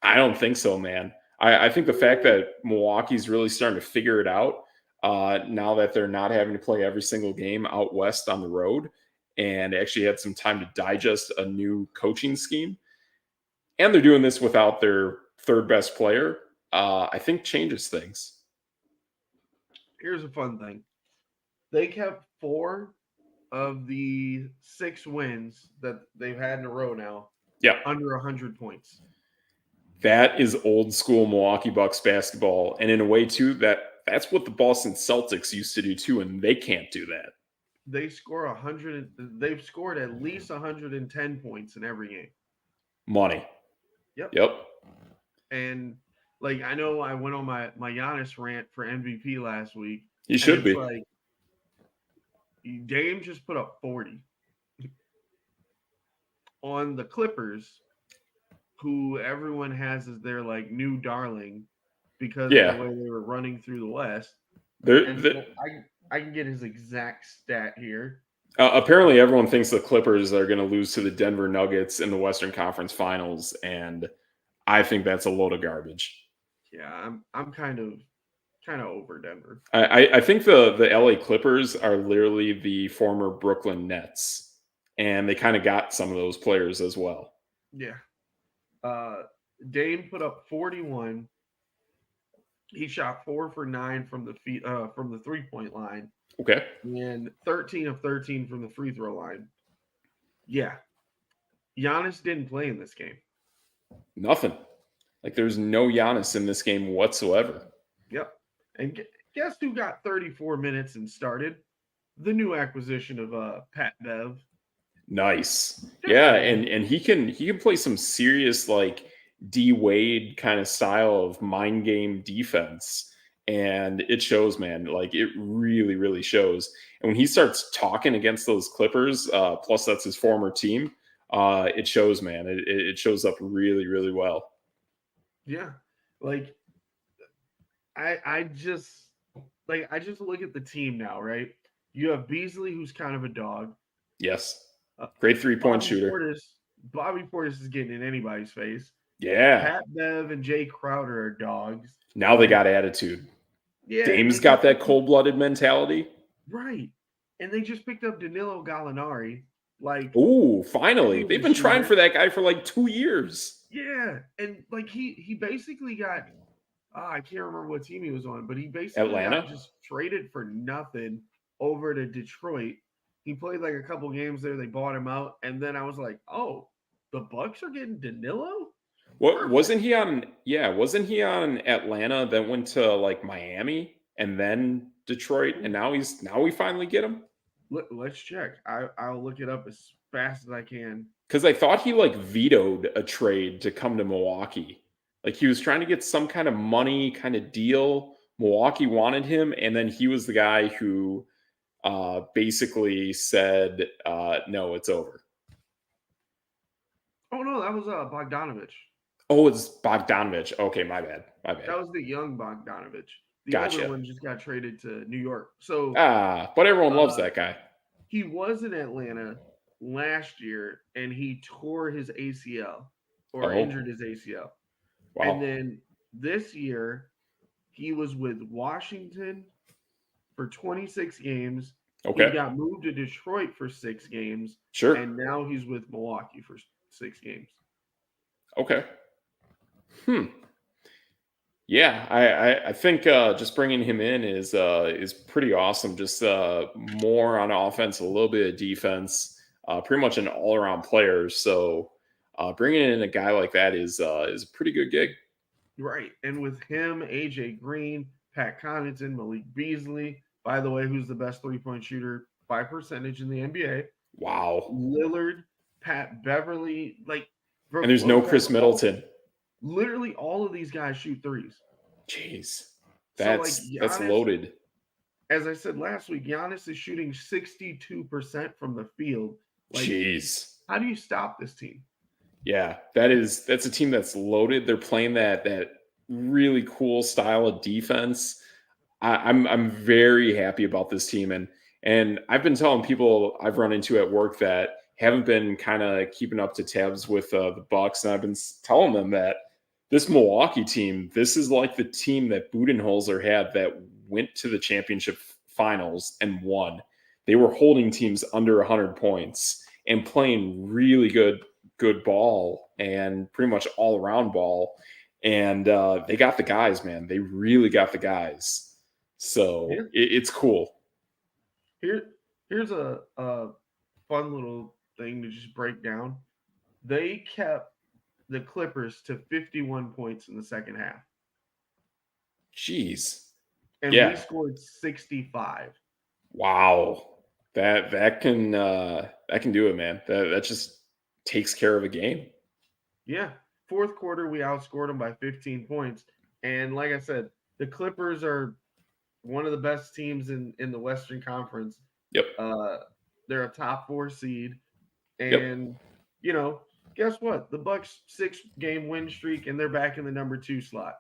I don't think so, man. I think the fact that Milwaukee's really starting to figure it out now that they're not having to play every single game out west on the road and actually had some time to digest a new coaching scheme. And they're doing this without their third best player, I think changes things. Here's a fun thing. They kept 4 of the 6 wins that they've had in a row now Yeah. under 100 points. That is old school Milwaukee Bucks basketball. And in a way, too, that's what the Boston Celtics used to do, too, and they can't do that. They score 100. They've scored at least 110 points in every game. Money. Yep. Yep. And like I know I went on my Giannis rant for MVP last week. He And should it's be. like Dame just put up 40 on the Clippers, who everyone has as their like new darling because of the Yeah. way they were running through the West. They're, And they're, so I can get his exact stat here. apparently, everyone thinks the Clippers are going to lose to the Denver Nuggets in the Western Conference Finals, and I think that's a load of garbage. Yeah, I'm kind of over Denver. I think the LA Clippers are literally the former Brooklyn Nets, and they kind of got some of those players as well. Yeah. Dame put up 41. He shot 4 for 9 from the 3-point line. Okay. And 13 of 13 from the free throw line. Yeah. Giannis didn't play in this game. Nothing. Like there's no Giannis in this game whatsoever. Yep. And guess who got 34 minutes and started? The new acquisition of Pat Bev. Nice. Yeah, and he can play some serious like D Wade kind of style of mind game defense. And it shows, man. Like it really, really shows. And when he starts talking against those Clippers, plus that's his former team, it shows, man. It shows up really, really well. Yeah. Like I just look at the team now, right? You have Beasley, who's kind of a dog. Yes. Great 3-point shooter. Bobby Portis is getting in anybody's face. Yeah. Pat Bev and Jay Crowder are dogs. Now they got attitude. Yeah. Dame's got that cold-blooded mentality. Right. And they just picked up Danilo Gallinari. Like, ooh, finally. They've been trying for that guy for like 2 years. Yeah. And like he basically got I can't remember what team he was on, but he basically got just traded for nothing over to Detroit. He played like a couple games there. They bought him out, and then I was like, "Oh, the Bucks are getting Danilo." What wasn't he on? Yeah, wasn't he on Atlanta? Then went to like Miami and then Detroit, and now we finally get him. Let's check. I'll look it up as fast as I can. Because I thought he like vetoed a trade to come to Milwaukee. Like he was trying to get some kind of money kind of deal. Milwaukee wanted him, and then he was the guy who basically said, "No, it's over." Oh no, that was Bogdanovich. Oh, it's Bogdanovich. Okay, my bad. My bad. That was the young Bogdanovich. The older Gotcha. one just got traded to New York. So But everyone loves uh, that guy. he was in Atlanta last year and he tore his ACL or Oh, injured his ACL. And wow. then this year, he was with Washington for 26 games. He Okay. got moved to Detroit for 6 games. Sure. And now he's with Milwaukee for 6 games. Okay. Hmm. Yeah, I think just bringing him in is pretty awesome. Just more on offense, a little bit of defense, pretty much an all around player. So bringing in a guy like that is a pretty good gig. Right. And with him, AJ Green, Pat Connaughton, Malik Beasley, by the way, who's the best 3-point shooter by percentage in the NBA, Wow. Lillard, Pat Beverly, like And Brooke there's no Lopez, Chris Middleton. literally all of these guys shoot threes. Jeez, So like that's Giannis, loaded. as I said last week, Giannis is shooting 62% from the field. Like, Jeez. how do you stop this team? Yeah, that's a team that's loaded. They're playing that really cool style of defense. I'm very happy about this team, and I've been telling people I've run into at work that haven't been kind of keeping up to tabs with the Bucks, and I've been telling them that this Milwaukee team, this is like the team that Budenholzer had that went to the championship finals and won. They were holding teams under 100 points and playing really good ball and pretty much all around ball. And they got the guys, man. They really got the guys. So Yeah. it's cool. Here's a fun little thing to just break down. They kept the Clippers to 51 points in the second half, Jeez. and we Yeah. scored 65. Wow. That can do it, man. That just takes care of a game. Yeah. Fourth quarter, we outscored them by 15 points. And like I said, the Clippers are one of the best teams in the Western Conference. Yep. Uh, they're a top 4 seed. Yep. And, you know, guess what? The Bucks 6-game win streak, and they're back in the number 2 slot.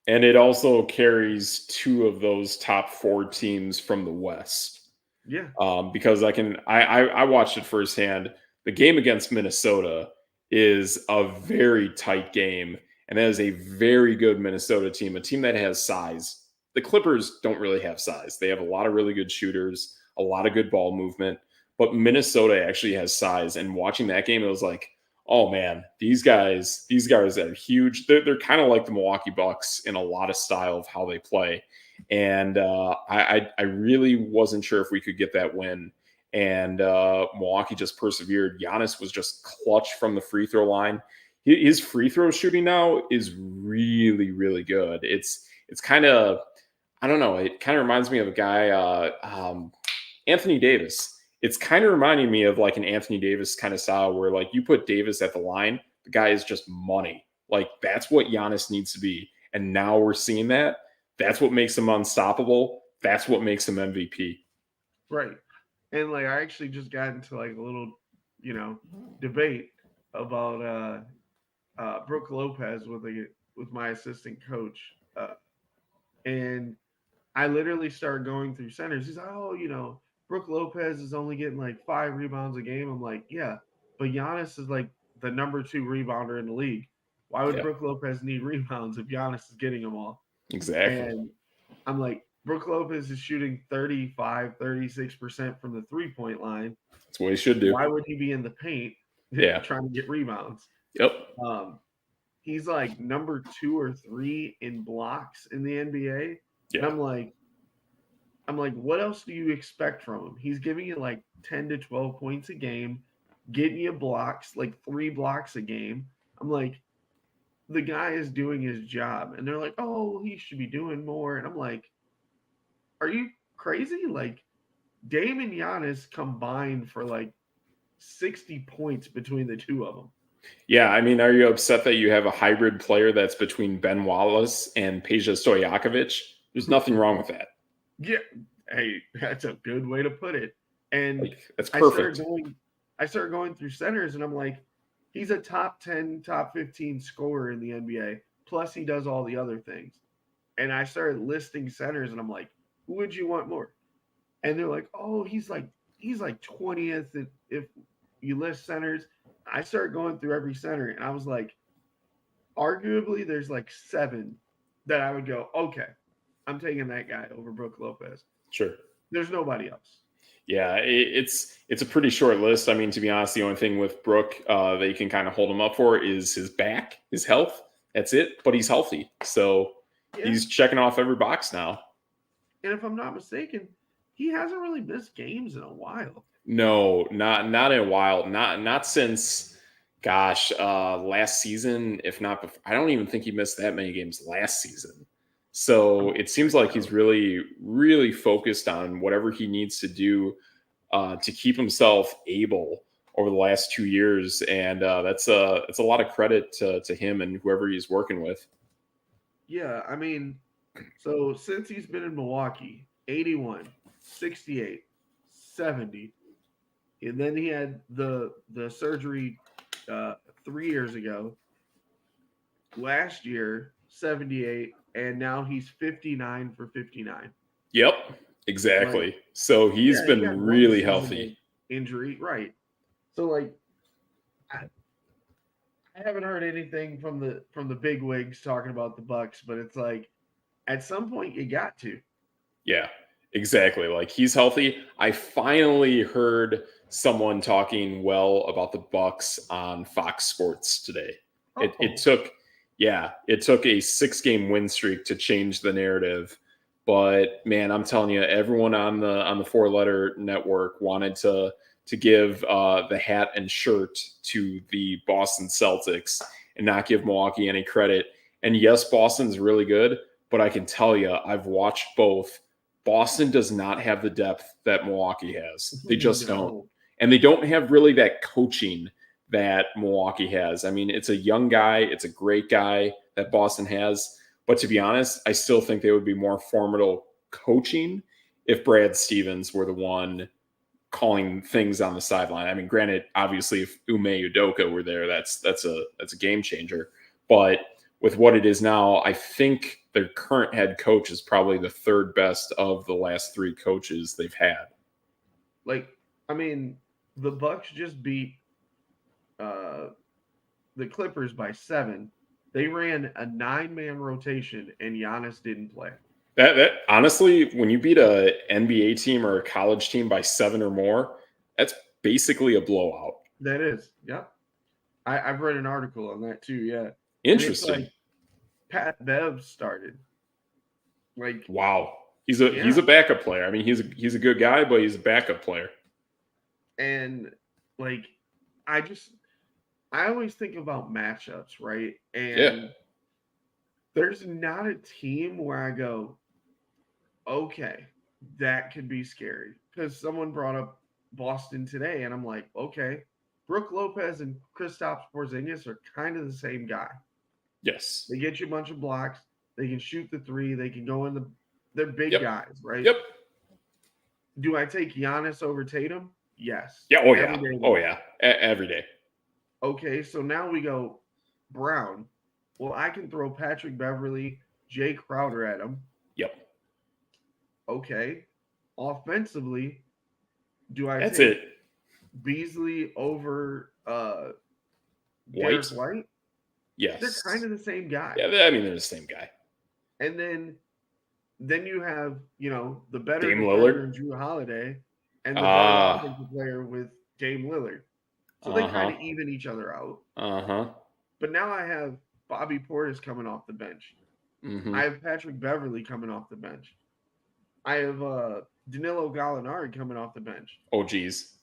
And it also carries two of those top four teams from the West. Yeah. Because I watched it firsthand. The game against Minnesota is a very tight game, and that is a very good Minnesota team, a team that has size. The Clippers don't really have size. They have a lot of really good shooters, a lot of good ball movement, but Minnesota actually has size. And watching that game, it was like, oh man, these guys are huge. They're kind of like the Milwaukee Bucks in a lot of style of how they play. And I really wasn't sure if we could get that win. And Milwaukee just persevered. Giannis was just clutch from the free throw line. His free throw shooting now is really, really good. It's kind of, I don't know. It kind of reminds me of a guy, Anthony Davis. It's kind of reminding me of like an Anthony Davis kind of style where like you put Davis at the line, the guy is just money. Like that's what Giannis needs to be. And now we're seeing that. That's what makes him unstoppable. That's what makes him MVP. Right. And like I actually just got into like a little, debate about Brooke Lopez with my assistant coach. And I literally started going through centers. He's like, oh, Brooke Lopez is only getting like 5 rebounds a game. I'm like, yeah, but Giannis is like the number 2 rebounder in the league. Why would Yeah, Brooke Lopez need rebounds if Giannis is getting them all? exactly. And I'm like, Brooke Lopez is shooting 35, 36% from the 3-point line. That's what he should do. Why would he be in the paint Yeah. trying to get rebounds? Yep. Um, he's like number 2 or 3 in blocks in the NBA. And Yeah. I'm like, what else do you expect from him? He's giving you like 10 to 12 points a game, getting you blocks, like 3 blocks a game. I'm like, the guy is doing his job. And they're like, oh, he should be doing more. And I'm like, are you crazy? Like, Dame and Giannis combined for like 60 points between the two of them. Yeah. I mean, are you upset that you have a hybrid player that's between Ben Wallace and Peja Stojakovic? There's nothing wrong with that. Yeah. Hey, that's a good way to put it. And Like, that's I started perfect. going through centers and I'm like, He's a top 10, top 15 scorer in the NBA. Plus, he does all the other things. And I started listing centers, and I'm like, who would you want more? And they're like, oh, he's like 20th if you list centers. I started going through every center, and I was like, arguably, there's like 7 that I would go, okay, I'm taking that guy over Brook Lopez. Sure. There's nobody else. Yeah, it's a pretty short list. I mean, to be honest, the only thing with Brook that you can kind of hold him up for is his back, his health. That's it. But he's healthy, so Yeah. he's checking off every box now. And if I'm not mistaken, he hasn't really missed games in a while. No, not in a while. Not since, gosh, last season. If not, before, I don't even think he missed that many games last season. So it seems like he's really, really focused on whatever he needs to do to keep himself able over the last 2 years, and it's a lot of credit to him and whoever he's working with. Yeah, I mean, so since he's been in Milwaukee, 81, 68, 70, and then he had the surgery 3 years ago. Last year, 78, and now he's 59 for 59. Yep, exactly. Like, So he's yeah, he been had one really season healthy. of injury, right? So like, I haven't heard anything from the big wigs talking about the Bucks, but it's like at some point you got to. Yeah, exactly. Like he's healthy. I finally heard someone talking well about the Bucks on Fox Sports today. It Oh, took, yeah, it took a 6-game win streak to change the narrative. But man, I'm telling you, everyone on the 4-letter network wanted to give the hat and shirt to the Boston Celtics and not give Milwaukee any credit. And yes, Boston's really good, but I can tell you, I've watched both. Boston does not have the depth that Milwaukee has. They just don't. no. And they don't have really that coaching that Milwaukee has. I mean, it's a young guy, it's a great guy that Boston has. But to be honest, I still think they would be more formidable coaching if Brad Stevens were the one calling things on the sideline. I mean, granted, obviously, if Ume Udoka were there, that's a game changer. But with what it is now, I think their current head coach is probably the 3rd best of the last 3 coaches they've had. Like, I mean, the Bucks just beat the Clippers by 7. They ran a 9-man rotation, and Giannis didn't play. That honestly, when you beat a NBA team or a college team by 7 or more, that's basically a blowout. That is, yeah. I've read an article on that too. Yeah, Interesting. And it's like Pat Bev started. Like, wow, he's a backup player. I mean, he's a good guy, but he's a backup player. And like, I always think about matchups, right? And there's not a team where I go, okay, that could be scary. Because someone brought up Boston today, and I'm like, okay, Brook Lopez and Kristaps Porzingis are kind of the same guy. Yes. They get you a bunch of blocks. They can shoot the 3. They can go in the. They're big guys, right? Yep. Do I take Giannis over Tatum? Yes. Yeah. Oh yeah. Oh yeah. Every day. Okay, so now we go Brown. Well, I can throw Patrick Beverly, Jay Crowder at him. Yep. Okay. Offensively, do I That's take it. Beasley over White? Derek White? Yes. They're kind of the same guy. Yeah, I mean they're the same guy. And then you have, the better Dame defender Lillard? in Drew Holiday and the better offensive player with Dame Lillard. So they kind of even each other out. But now I have Bobby Portis coming off the bench. Mm-hmm. I have Patrick Beverly coming off the bench. I have Danilo Gallinari coming off the bench. Oh, geez.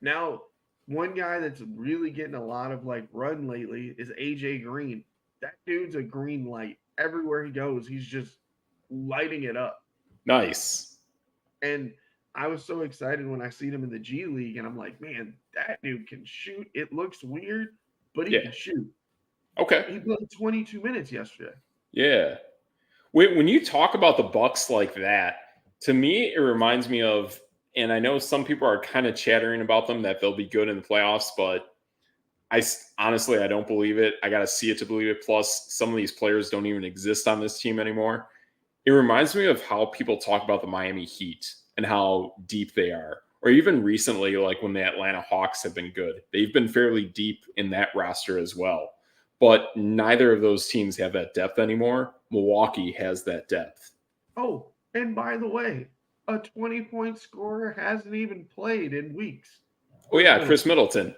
Now, one guy that's really getting a lot of run lately is AJ Green. That dude's a green light. Everywhere he goes, he's just lighting it up. Nice. And I was so excited when I seen him in the G League, and I'm like, man, that dude can shoot. It looks weird, but he can shoot. Okay. He played 22 minutes yesterday. Yeah. When you talk about the Bucks like that, to me, it reminds me of, and I know some people are kind of chattering about them that they'll be good in the playoffs, but Honestly, I don't believe it. I got to see it to believe it. Plus, some of these players don't even exist on this team anymore. It reminds me of how people talk about the Miami Heat and how deep they are. Or even recently, like when the Atlanta Hawks have been good. They've been fairly deep in that roster as well. But neither of those teams have that depth anymore. Milwaukee has that depth. Oh, and by the way, a 20-point scorer hasn't even played in weeks. Oh yeah, Chris Middleton.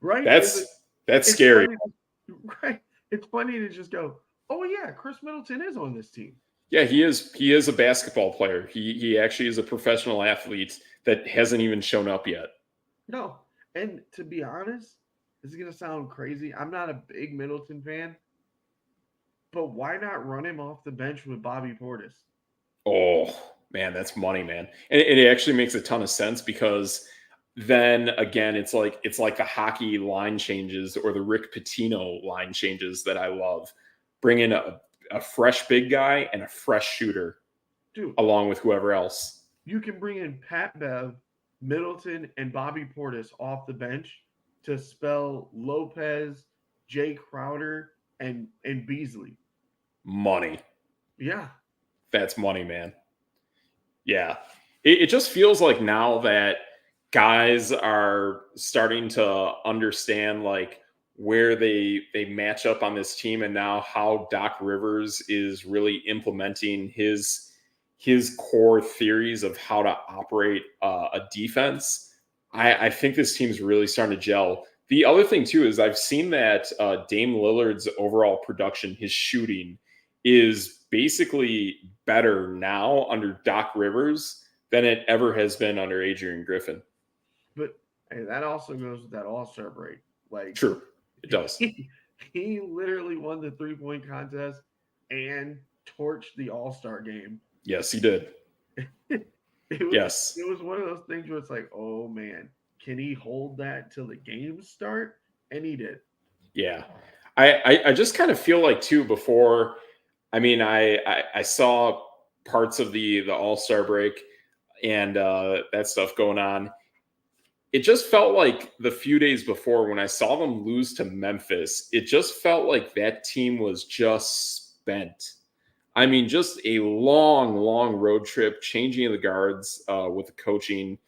Right? That's it's scary. right. It's funny to just go, oh yeah, Chris Middleton is on this team. Yeah, he is. He is a basketball player. He actually is a professional athlete that hasn't even shown up yet. No, and to be honest, this is gonna sound crazy. I'm not a big Middleton fan, but why not run him off the bench with Bobby Portis? Oh man, that's money, man. And it actually makes a ton of sense because then again, it's like the hockey line changes or the Rick Pitino line changes that I love. Bring in a fresh big guy and a fresh shooter, dude, along with whoever else. You can bring in Pat Bev, Middleton, and Bobby Portis off the bench to spell Lopez, Jay Crowder, and Beasley. Money. Yeah. That's money, man. Yeah. It just feels like now that guys are starting to understand like where they match up on this team and now how Doc Rivers is really implementing his core theories of how to operate a defense. I think this team's really starting to gel. The other thing too is I've seen that Dame Lillard's overall production, his shooting, is basically better now under Doc Rivers than it ever has been under Adrian Griffin. But hey, that also goes with that All-Star break. Like, true, it does. He literally won the 3-point contest and torched the All-Star game. Yes, he did. It was one of those things where it's like, oh man, can he hold that till the games start? And he did. Yeah. I just kind of feel like too before, I mean, I saw parts of the All-Star break and that stuff going on. It just felt like the few days before when I saw them lose to Memphis, it just felt like that team was just spent. I mean, just a long, long road trip, changing of the guards with the coaching,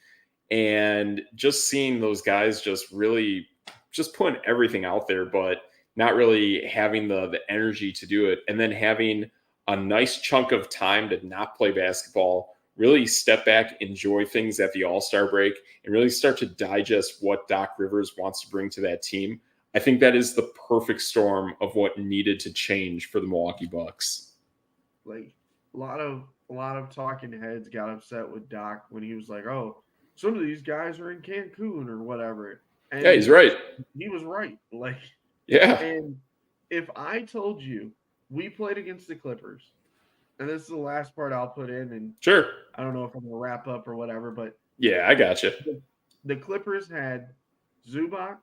and just seeing those guys just really just putting everything out there, but not really having the energy to do it. And then having a nice chunk of time to not play basketball, really step back, enjoy things at the All-Star break, and really start to digest what Doc Rivers wants to bring to that team. I think that is the perfect storm of what needed to change for the Milwaukee Bucks. Like a lot of talking heads got upset with Doc when he was like, "Oh, some of these guys are in Cancun or whatever." And yeah, he's right. He was right. Like, yeah. And if I told you we played against the Clippers, and this is the last part I'll put in, and sure, I don't know if I'm gonna wrap up or whatever, but yeah, I got you. The Clippers had Zubac,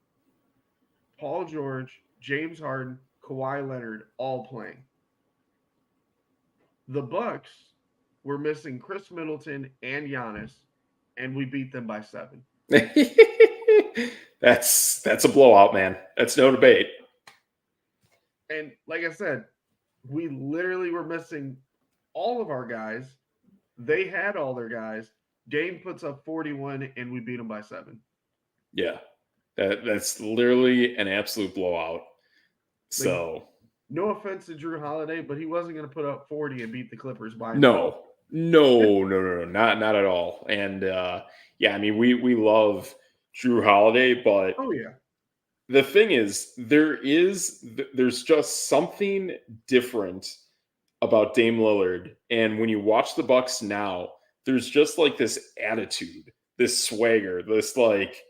Paul George, James Harden, Kawhi Leonard all playing. The Bucks were missing Chris Middleton and Giannis, and we beat them by 7. That's a blowout, man. That's no debate. And like I said, we literally were missing all of our guys. They had all their guys. Dame puts up 41, and we beat them by 7. Yeah, that's literally an absolute blowout. So, no offense to Drew Holiday, but he wasn't going to put up 40 and beat the Clippers by himself. No, not at all. And yeah, I mean, we love Drew Holiday, but oh yeah, the thing is, there's just something different about Dame Lillard, and when you watch the Bucks now, there's just like this attitude, this swagger, this like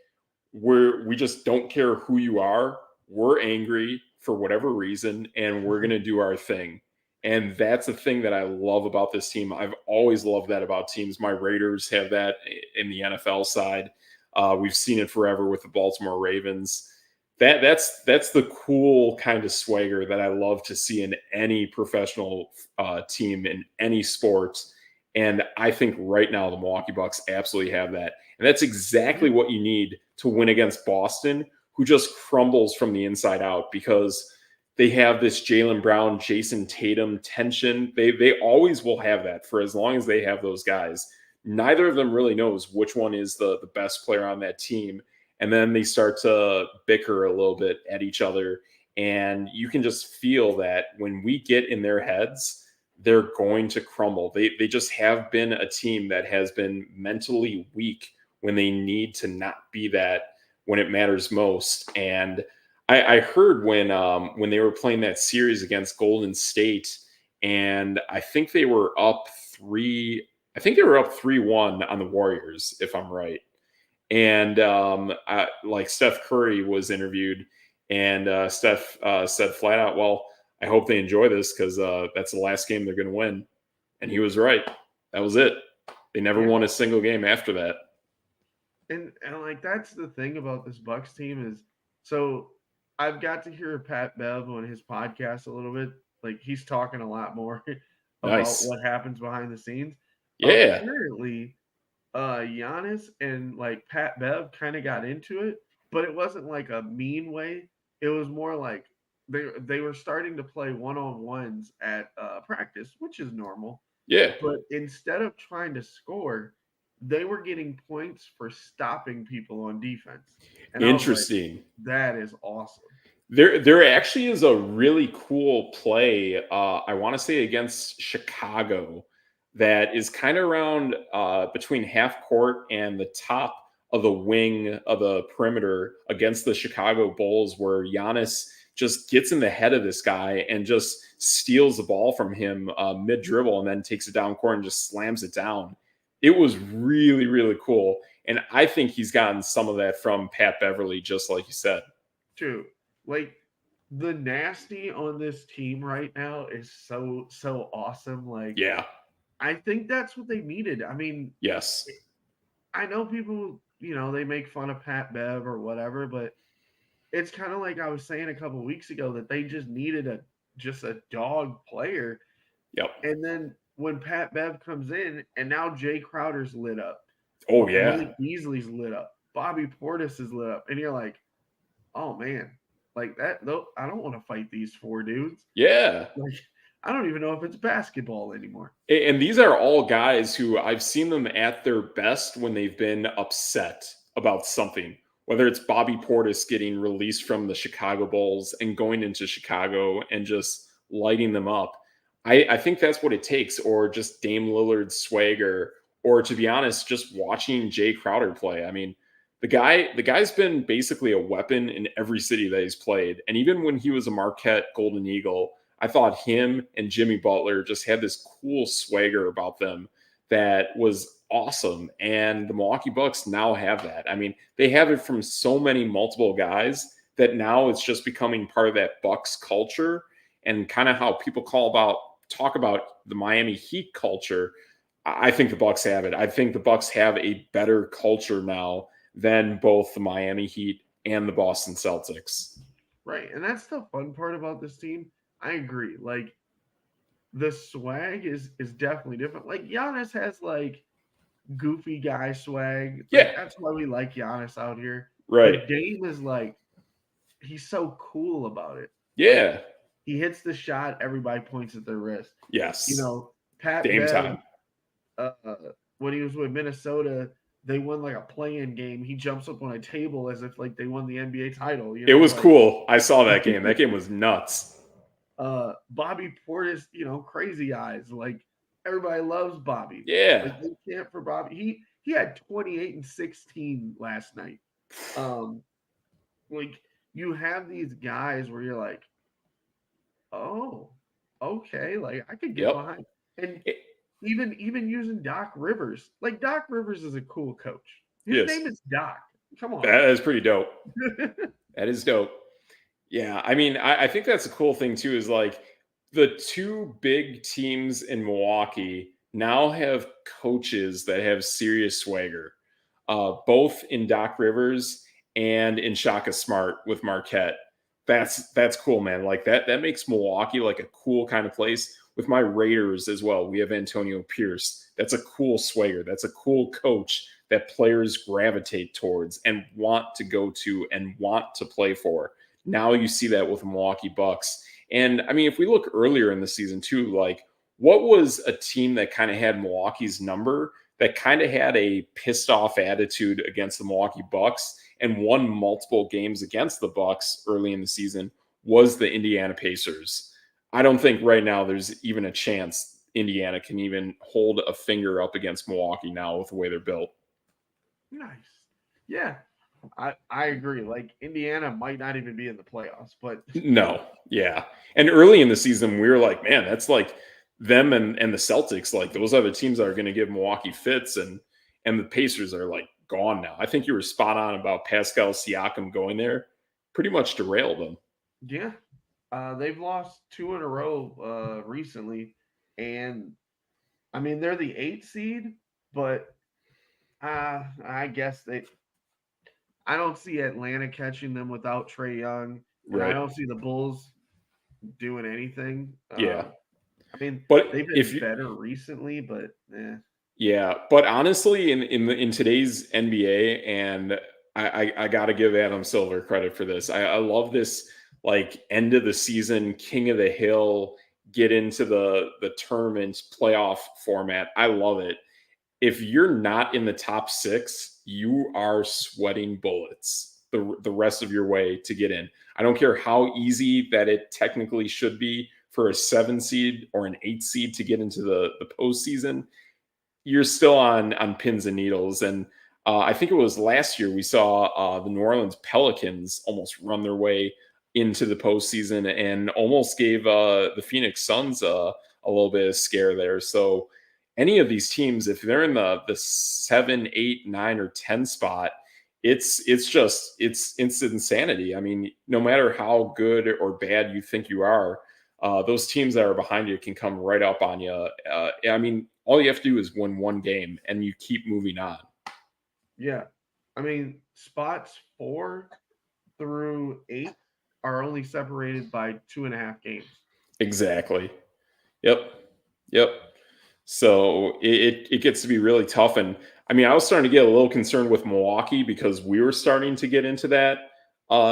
we just don't care who you are. We're angry for whatever reason, and we're going to do our thing. And that's the thing that I love about this team. I've always loved that about teams. My Raiders have that in the NFL side. We've seen it forever with the Baltimore Ravens. That's the cool kind of swagger that I love to see in any professional team in any sport. And I think right now the Milwaukee Bucks absolutely have that. And that's exactly what you need to win against Boston, who just crumbles from the inside out because they have this Jaylen Brown, Jason Tatum tension. They always will have that for as long as they have those guys. Neither of them really knows which one is the best player on that team. And then they start to bicker a little bit at each other. And you can just feel that when we get in their heads, they're going to crumble. They just have been a team that has been mentally weak when they need to not be that when it matters most. And I heard when they were playing that series against Golden State, and I think they were up 3-1 on the Warriors, if I'm right. And like Steph Curry was interviewed, and Steph said flat out, "Well, I hope they enjoy this because that's the last game they're going to win." And he was right. That was it. They never won a single game after that. And like that's the thing about this Bucks team is, so I've got to hear Pat Bev on his podcast a little bit. Like he's talking a lot more about Nice. what happens behind the scenes. Yeah. Apparently, Giannis and like Pat Bev kind of got into it, but it wasn't like a mean way. It was more like they were starting to play one-on-ones at practice, which is normal. Yeah. But instead of trying to score, they were getting points for stopping people on defense. And I was like, Interesting. that is awesome. There actually is a really cool play. I want to say against Chicago that is kind of around between half court and the top of the wing of the perimeter against the Chicago Bulls, where Giannis just gets in the head of this guy and just steals the ball from him mid dribble and then takes it down court and just slams it down. It was really, really cool. And I think he's gotten some of that from Pat Beverly, just like you said. True. Like the nasty on this team right now is so awesome. Like, Yeah. I think that's what they needed. I mean, Yes. I know people, they make fun of Pat Bev or whatever, but it's kind of like I was saying a couple of weeks ago that they just needed a dog player. Yep. And then when Pat Bev comes in, and now Jay Crowder's lit up. Oh, yeah. Malik Beasley's lit up. Bobby Portis is lit up. And you're like, oh, man. Like that, though, I don't want to fight these four dudes. Yeah. Like, I don't even know if it's basketball anymore. And these are all guys who I've seen them at their best when they've been upset about something, whether it's Bobby Portis getting released from the Chicago Bulls and going into Chicago and just lighting them up. I think that's what it takes, or just Dame Lillard's swagger, or to be honest, just watching Jay Crowder play. I mean, the guy's been basically a weapon in every city that he's played. And even when he was a Marquette Golden Eagle, I thought him and Jimmy Butler just had this cool swagger about them that was awesome. And the Milwaukee Bucks now have that. I mean, they have it from so many multiple guys that now it's just becoming part of that Bucks culture, and kind of how people talk about the Miami Heat culture. I think the Bucks have it. I think the Bucks have a better culture now than both the Miami Heat and the Boston Celtics. Right. And that's the fun part about this team. I agree. Like the swag is definitely different. Like Giannis has like goofy guy swag. Like, that's why we like Giannis out here. Right. But Dame is like, he's so cool about it. Yeah. Like, he hits the shot, everybody points at their wrist. Yes. Pat Dame Bev, time. when he was with Minnesota, they won like a play-in game. He jumps up on a table as if like they won the NBA title. It was cool. I saw that game. That game was nuts. Bobby Portis, crazy eyes. Like everybody loves Bobby. Yeah. Like they can't for Bobby. He had 28 and 16 last night. Like you have these guys where you're like, oh, okay, like I could get behind. And even using Doc Rivers. Like Doc Rivers is a cool coach. His name is Doc. Come on. That is pretty dope. That is dope. Yeah. I mean, I think that's a cool thing too, is like the two big teams in Milwaukee now have coaches that have serious swagger, both in Doc Rivers and in Shaka Smart with Marquette. That's cool, man. Like that makes Milwaukee like a cool kind of place. With my Raiders as well, we have Antonio Pierce. That's a cool swagger. That's a cool coach that players gravitate towards and want to go to and want to play for. Now you see that with the Milwaukee Bucks. And I mean, if we look earlier in the season too, like what was a team that kind of had Milwaukee's number, that kind of had a pissed off attitude against the Milwaukee Bucks and won multiple games against the Bucks early in the season, was the Indiana Pacers. I don't think right now there's even a chance Indiana can even hold a finger up against Milwaukee now with the way they're built. Nice. Yeah. I agree. Like Indiana might not even be in the playoffs, but No, yeah. And early in the season, we were like, man, that's like them and the Celtics. Like those are the teams that are going to give Milwaukee fits, and the Pacers are like gone now. I think you were spot on about Pascal Siakam going there. Pretty much derailed them. yeah. They've lost 2 in a row recently, and I mean they're the 8th seed, but I guess I don't see Atlanta catching them without Trey Young, and I Right. don't see the Bulls doing anything. Yeah. I mean, But they've if been you, better recently, but yeah, but honestly, in today's NBA, and I got to give Adam Silver credit for this. I love this like end of the season, king of the hill, get into the tournament playoff format. I love it. If you're not in the top 6, you are sweating bullets the rest of your way to get in. I don't care how easy that it technically should be for a 7 seed or an 8 seed to get into the postseason. You're still on pins and needles. And I think it was last year we saw the New Orleans Pelicans almost run their way into the postseason and almost gave the Phoenix Suns a little bit of scare there. So any of these teams, if they're in the 7, 8, 9, or 10 spot, it's instant insanity. I mean, no matter how good or bad you think you are, those teams that are behind you can come right up on you. I mean, all you have to do is win one game and you keep moving on. yeah. I mean, spots 4 through 8 are only separated by 2.5 games. Exactly. Yep. Yep. So it gets to be really tough. And I mean, I was starting to get a little concerned with Milwaukee because we were starting to get into that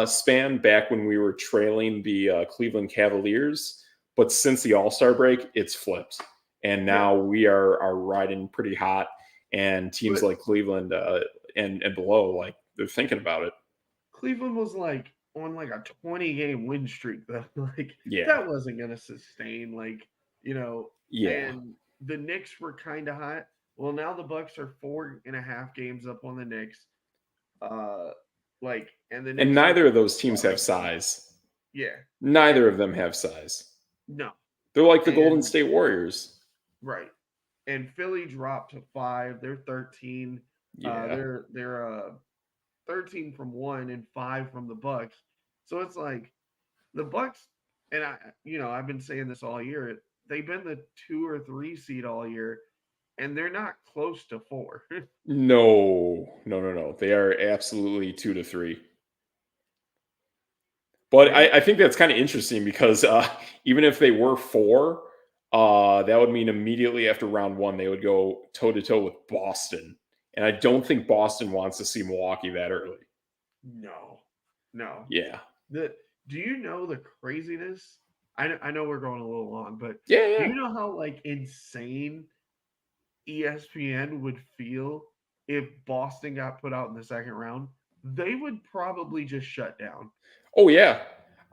span back when we were trailing the Cleveland Cavaliers. But since the All-Star break, it's flipped. And Yeah, now we are riding pretty hot. And teams but like Cleveland and below, like they're thinking about it. Cleveland was like on like a 20-game win streak though. Like Yeah. that wasn't gonna sustain, like, you know, Yeah. and the Knicks were kind of hot. Well, now the Bucks are 4.5 games up on the Knicks. Uh and the And Knicks are neither of those teams have like size. yeah. Neither And of them have size. no. They're like the Golden And State Warriors. right. And Philly dropped to 5. They're 13. Yeah. They're 13 from 1 and 5 from the Bucks. So it's like the Bucks, and I've been saying this all year. They've been the 2 or 3 seed all year, and they're not close to 4. No, no, no, no. They are absolutely 2 to 3. But Yeah, I think that's kind of interesting because even if they were 4, that would mean immediately after round 1 they would go toe to toe with Boston, and I don't think Boston wants to see Milwaukee that early. no, no. Yeah, The Do you know the craziness? I know we're going a little long, but yeah, do yeah. you know how like insane ESPN would feel if Boston got put out in the second round? They would probably just shut down. Oh yeah.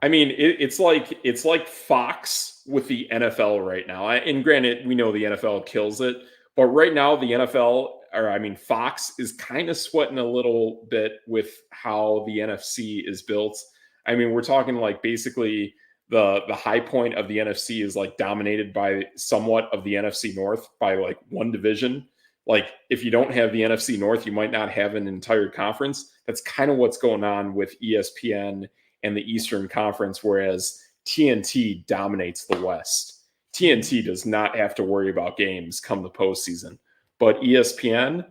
I mean, it's like Fox with the NFL right now. And granted, we know the NFL kills it, but right now the NFL, or I mean, Fox is kind of sweating a little bit with how the NFC is built. I mean, we're talking like basically the high point of the NFC is like dominated by somewhat of the NFC North by like one division. Like if you don't have the NFC North, you might not have an entire conference. That's kind of what's going on with ESPN and the Eastern Conference, whereas TNT dominates the West. TNT does not have to worry about games come the postseason, but ESPN,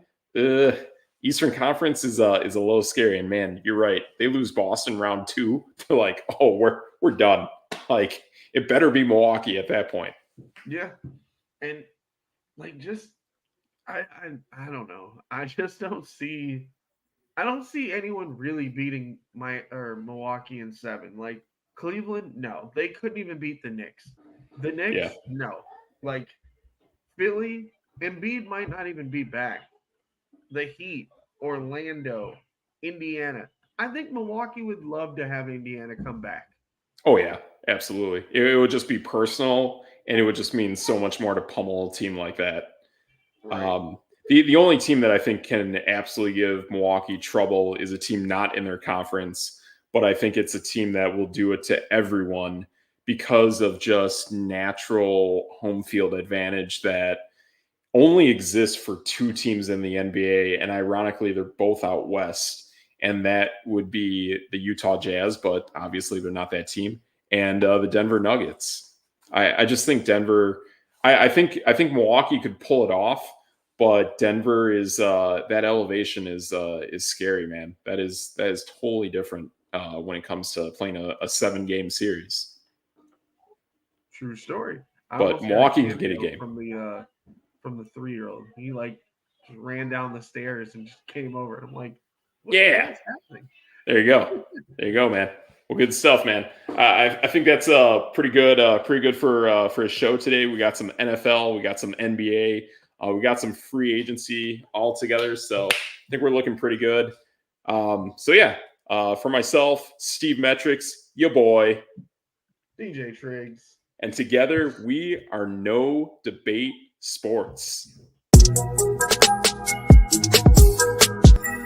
Eastern Conference is a little scary. And man, you're right. They lose Boston round 2. They're like, oh, we're done. Like it better be Milwaukee at that point. Yeah. And like just I don't know. I just don't see. I don't see anyone really beating Milwaukee in 7. Like Cleveland, no, they couldn't even beat the Knicks. The Yeah. Knicks, no. Like Philly, Embiid might not even be back. The Heat, Orlando, Indiana. I think Milwaukee would love to have Indiana come back. Oh yeah, absolutely. It would just be personal, and it would just mean so much more to pummel a team like that. Right. Um, the only team that I think can absolutely give Milwaukee trouble is a team not in their conference, but I think it's a team that will do it to everyone because of just natural home field advantage that only exists for two teams in the NBA, and ironically, they're both out west, and that would be the Utah Jazz, but obviously they're not that team, and the Denver Nuggets. I just think Denver. I think Milwaukee could pull it off, but Denver is that elevation is scary, man. That is totally different when it comes to playing a 7 game series. True story. I But almost got a Milwaukee can get a cameo game. from the 3-year-old. He like just ran down the stairs and just came over. And I'm like, what Yeah, is happening? there you go. There you go, man. Well, good stuff, man. I think that's pretty good for a show today. We got some NFL, we got some NBA, we got some free agency all together. So I think we're looking pretty good. So yeah, for myself, Steve Metrics, your boy, DJ Triggs. and together we are No Debate Sports.